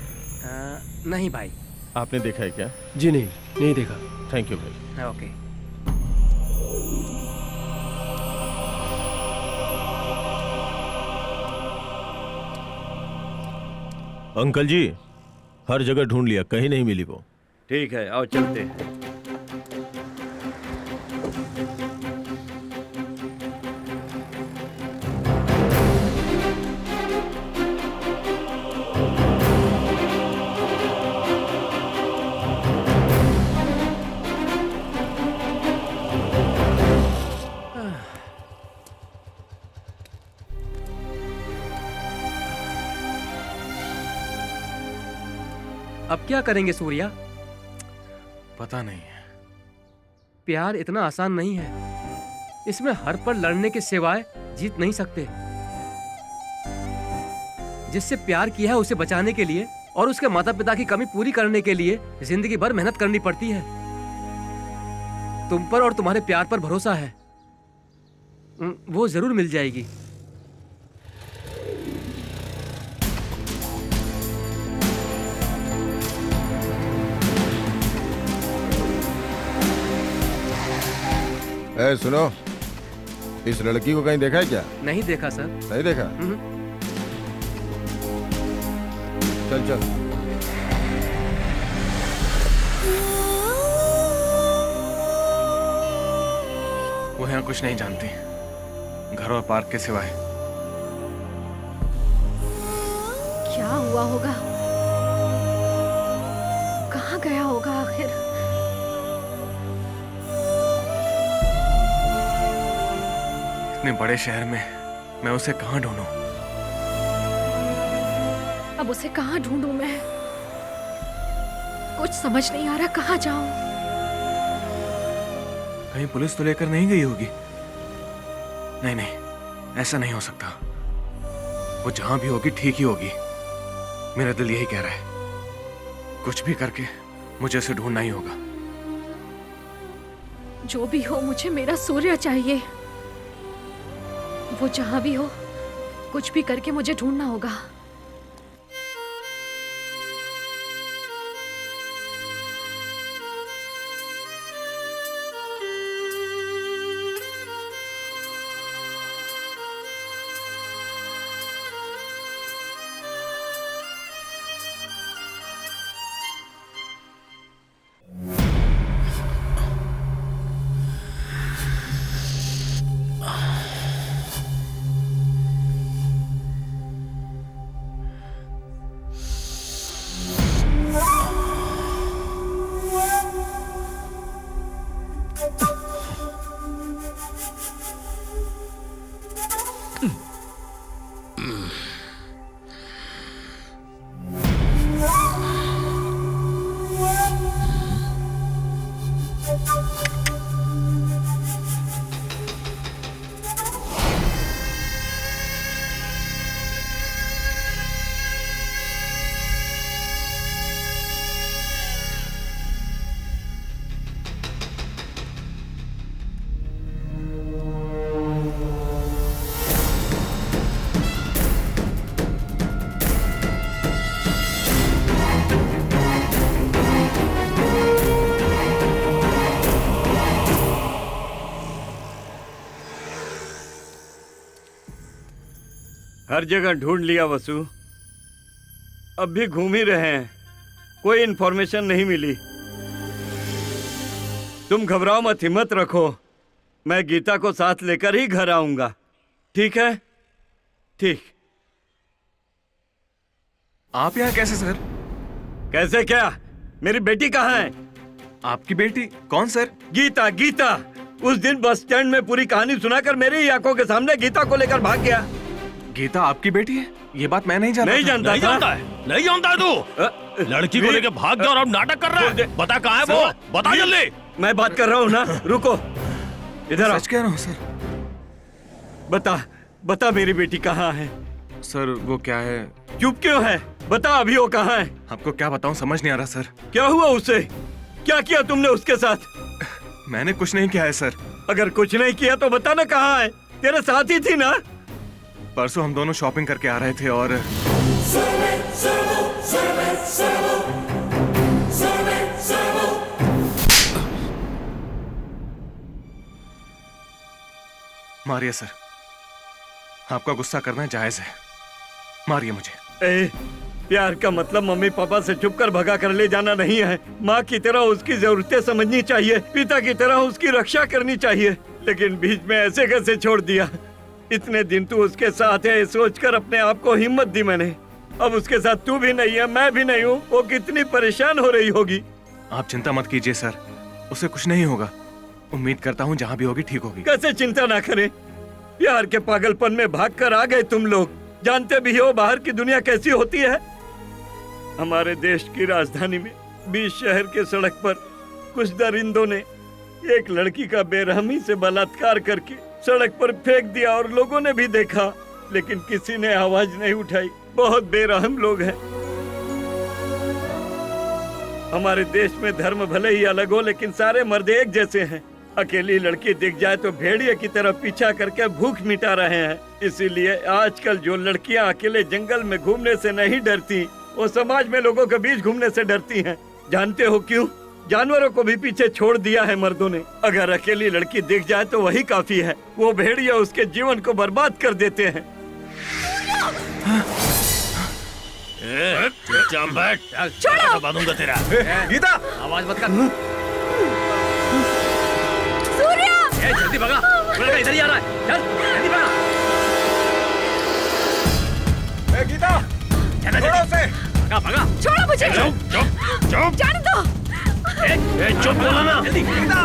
नहीं भाई। आपने देखा है क्या? जी नहीं देखा। थैंक यू भाई। ओके। अंकल जी हर जगह ढूंढ लिया, कहीं नहीं मिली वो। ठीक है, आओ चलते हैं। अब क्या करेंगे सूर्या? पता नहीं। प्यार इतना आसान नहीं है। इसमें हर पल लड़ने के सिवाय जीत नहीं सकते। जिससे प्यार किया है उसे बचाने के लिए और उसके माता पिता की कमी पूरी करने के लिए जिंदगी भर मेहनत करनी पड़ती है। तुम पर और तुम्हारे प्यार पर भरोसा है, वो जरूर मिल जाएगी। ए सुनो, इस लड़की को कहीं देखा है क्या? नहीं देखा सर। नहीं देखा? चल चल। वो यहाँ कुछ नहीं जानती, घर और पार्क के सिवाय। क्या हुआ होगा? कहाँ गया होगा आखिर? इतने बड़े शहर में मैं उसे कहाँ ढूंढूं? अब उसे कहाँ ढूंढूं मैं? कुछ समझ नहीं आ रहा, कहाँ जाऊं? कहीं पुलिस तो लेकर नहीं गई होगी? नहीं नहीं, ऐसा नहीं हो सकता। वो जहां भी होगी ठीक ही होगी। मेरा दिल यही कह रहा है। कुछ भी करके मुझे उसे ढूंढना ही होगा। जो भी हो, मुझे मेरा सूर्य चाहिए। वो जहां भी हो, कुछ भी करके मुझे ढूंढना होगा। हर जगह ढूंढ लिया वसु, अब भी घूम ही रहे हैं, कोई इन्फॉर्मेशन नहीं मिली। तुम घबराओ मत, हिम्मत रखो। मैं गीता को साथ लेकर ही घर आऊंगा, ठीक है? ठीक। आप यहाँ कैसे सर? कैसे क्या? मेरी बेटी कहाँ है? आपकी बेटी? कौन सर? गीता। गीता उस दिन बस स्टैंड में पूरी कहानी सुनाकर मेरी ही आंखों के सामने गीता को लेकर भाग गया। गीता आपकी बेटी है? ये बात मैं नहीं जानता। नहीं जानता नहीं जानता है? नहीं जानता है तू? लड़की को लेकर भाग गया और अब नाटक कर रहा है। बता कहाँ है वो? बता जल्दी। मैं बात कर रहा हूँ ना, रुको। इधर आओ। सच कह रहा हूँ सर। बता बता मेरी बेटी कहाँ है? सर वो क्या है? चुप क्यों है? बता अभी वो कहाँ है? आपको क्या बताऊं, समझ नहीं आ रहा सर। क्या हुआ उसे? क्या किया तुमने उसके साथ? मैंने कुछ नहीं किया है सर। अगर कुछ नहीं किया तो बता ना कहाँ है? तेरे साथ ही थी ना? परसों हम दोनों शॉपिंग करके आ रहे थे और मारिए सर, आपका गुस्सा करना जायज है, मारिए मुझे। प्यार का मतलब मम्मी पापा से चुप कर भगा कर ले जाना नहीं है। माँ की तरह उसकी जरूरतें समझनी चाहिए, पिता की तरह उसकी रक्षा करनी चाहिए, लेकिन बीच में ऐसे कैसे छोड़ दिया। इतने दिन तू उसके साथ है सोचकर अपने आप को हिम्मत दी मैंने। अब उसके साथ तू भी नहीं है, मैं भी नहीं हूँ, वो कितनी परेशान हो रही होगी। आप चिंता मत कीजिए सर, उसे कुछ नहीं होगा। उम्मीद करता हूँ जहाँ भी होगी ठीक होगी। कैसे चिंता ना करें, प्यार के पागलपन में भागकर आ गए तुम लोग। जानते भी हो बाहर की दुनिया कैसी होती है। हमारे देश की राजधानी में 20 शहर के सड़क पर कुछ दरिंदों ने एक लड़की का बेरहमी से बलात्कार करके सड़क पर फेंक दिया और लोगों ने भी देखा, लेकिन किसी ने आवाज नहीं उठाई। बहुत बेरहम लोग हैं। हमारे देश में धर्म भले ही अलग हो, लेकिन सारे मर्द एक जैसे हैं। अकेली लड़की दिख जाए तो भेड़िए की तरह पीछा करके भूख मिटा रहे हैं। इसीलिए आजकल जो लड़कियां अकेले जंगल में घूमने से नहीं डरती, वो समाज में लोगों के बीच घूमने से डरती हैं। जानते हो क्यों? जानवरों को भी पीछे छोड़ दिया है मर्दों ने। अगर अकेली लड़की दिख जाए तो वही काफी है। वो भेड़िए उसके जीवन को बर्बाद कर देते हैं। चुपचाप बैठ, छोड़ो। बता दूंगा तेरा। गीता, आवाज मत कर। सूर्या, जल्दी भगा, इधर ही आ रहा है। चल जल्दी भगा। गीता, छोड़ो उसे। भगा। छोड़ो मुझे। चुप जाने दो। चुप बोला ना। जल्दी गीता,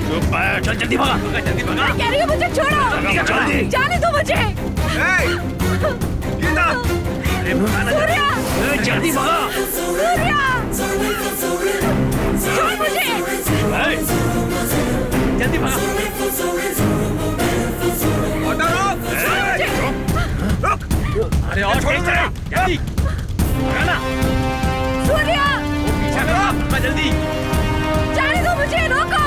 चुप बैठ, चल जल्दी भगा। जल्दी भगा। मैं कह रही हूँ मुझे छोड़ो। जल्दी। जाने दो मुझे। गीता, सूर्या, जल्दी भगा। सूर्या, छोड़ मुझे। जल्दी भगा। अरे और तेज चला, जल्दी भगाना। सूर्या, पीछा करो, जल्दी। जाने दो मुझे, रोको।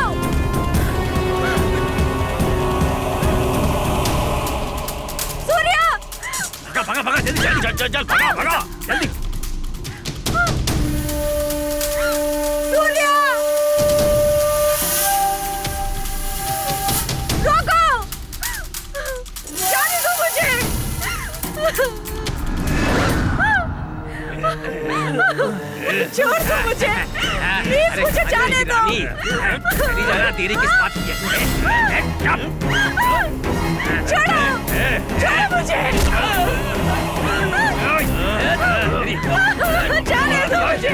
सूर्या, भगा भगा भगा, जल्दी जल्दी चल चल चल, भगा भगा जल्दी। सूर्या, रोको। जाने दो मुझे। छोड़ दो मुझे, प्लीज मुझे जाने दो। चली जाना, तेरी किस बात की है? छोड़ो, छोड़ो मुझे। जाने दो मुझे।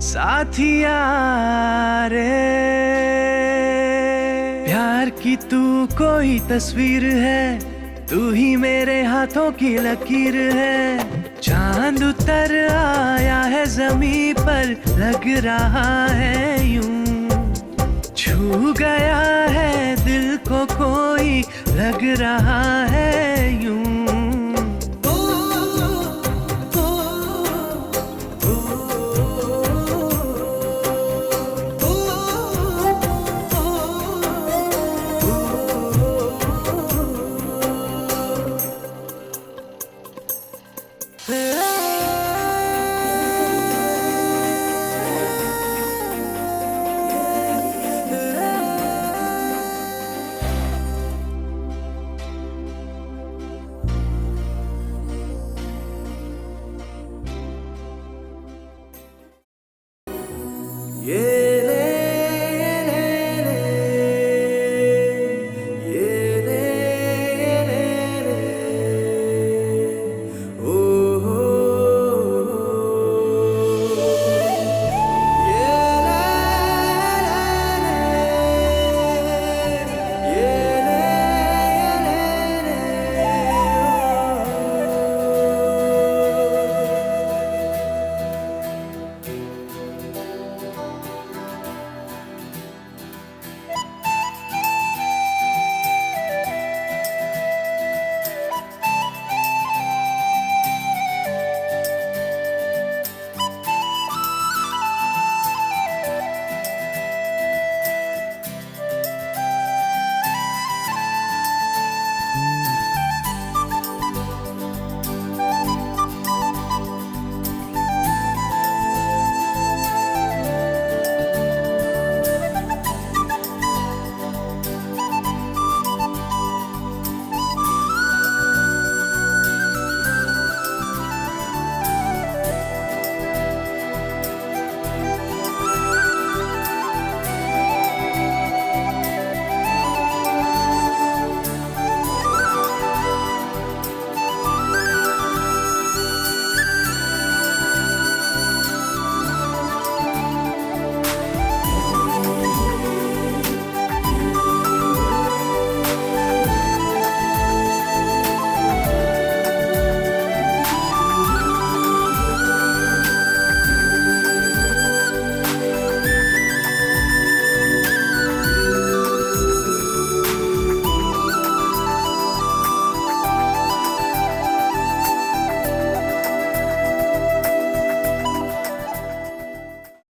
साथिया रे, प्यार की की तू कोई तस्वीर है, तू ही मेरे हाथों की लकीर है। चांद उतर आया है ज़मीं पर, लग रहा है यूं, छू गया है दिल को कोई, लग रहा है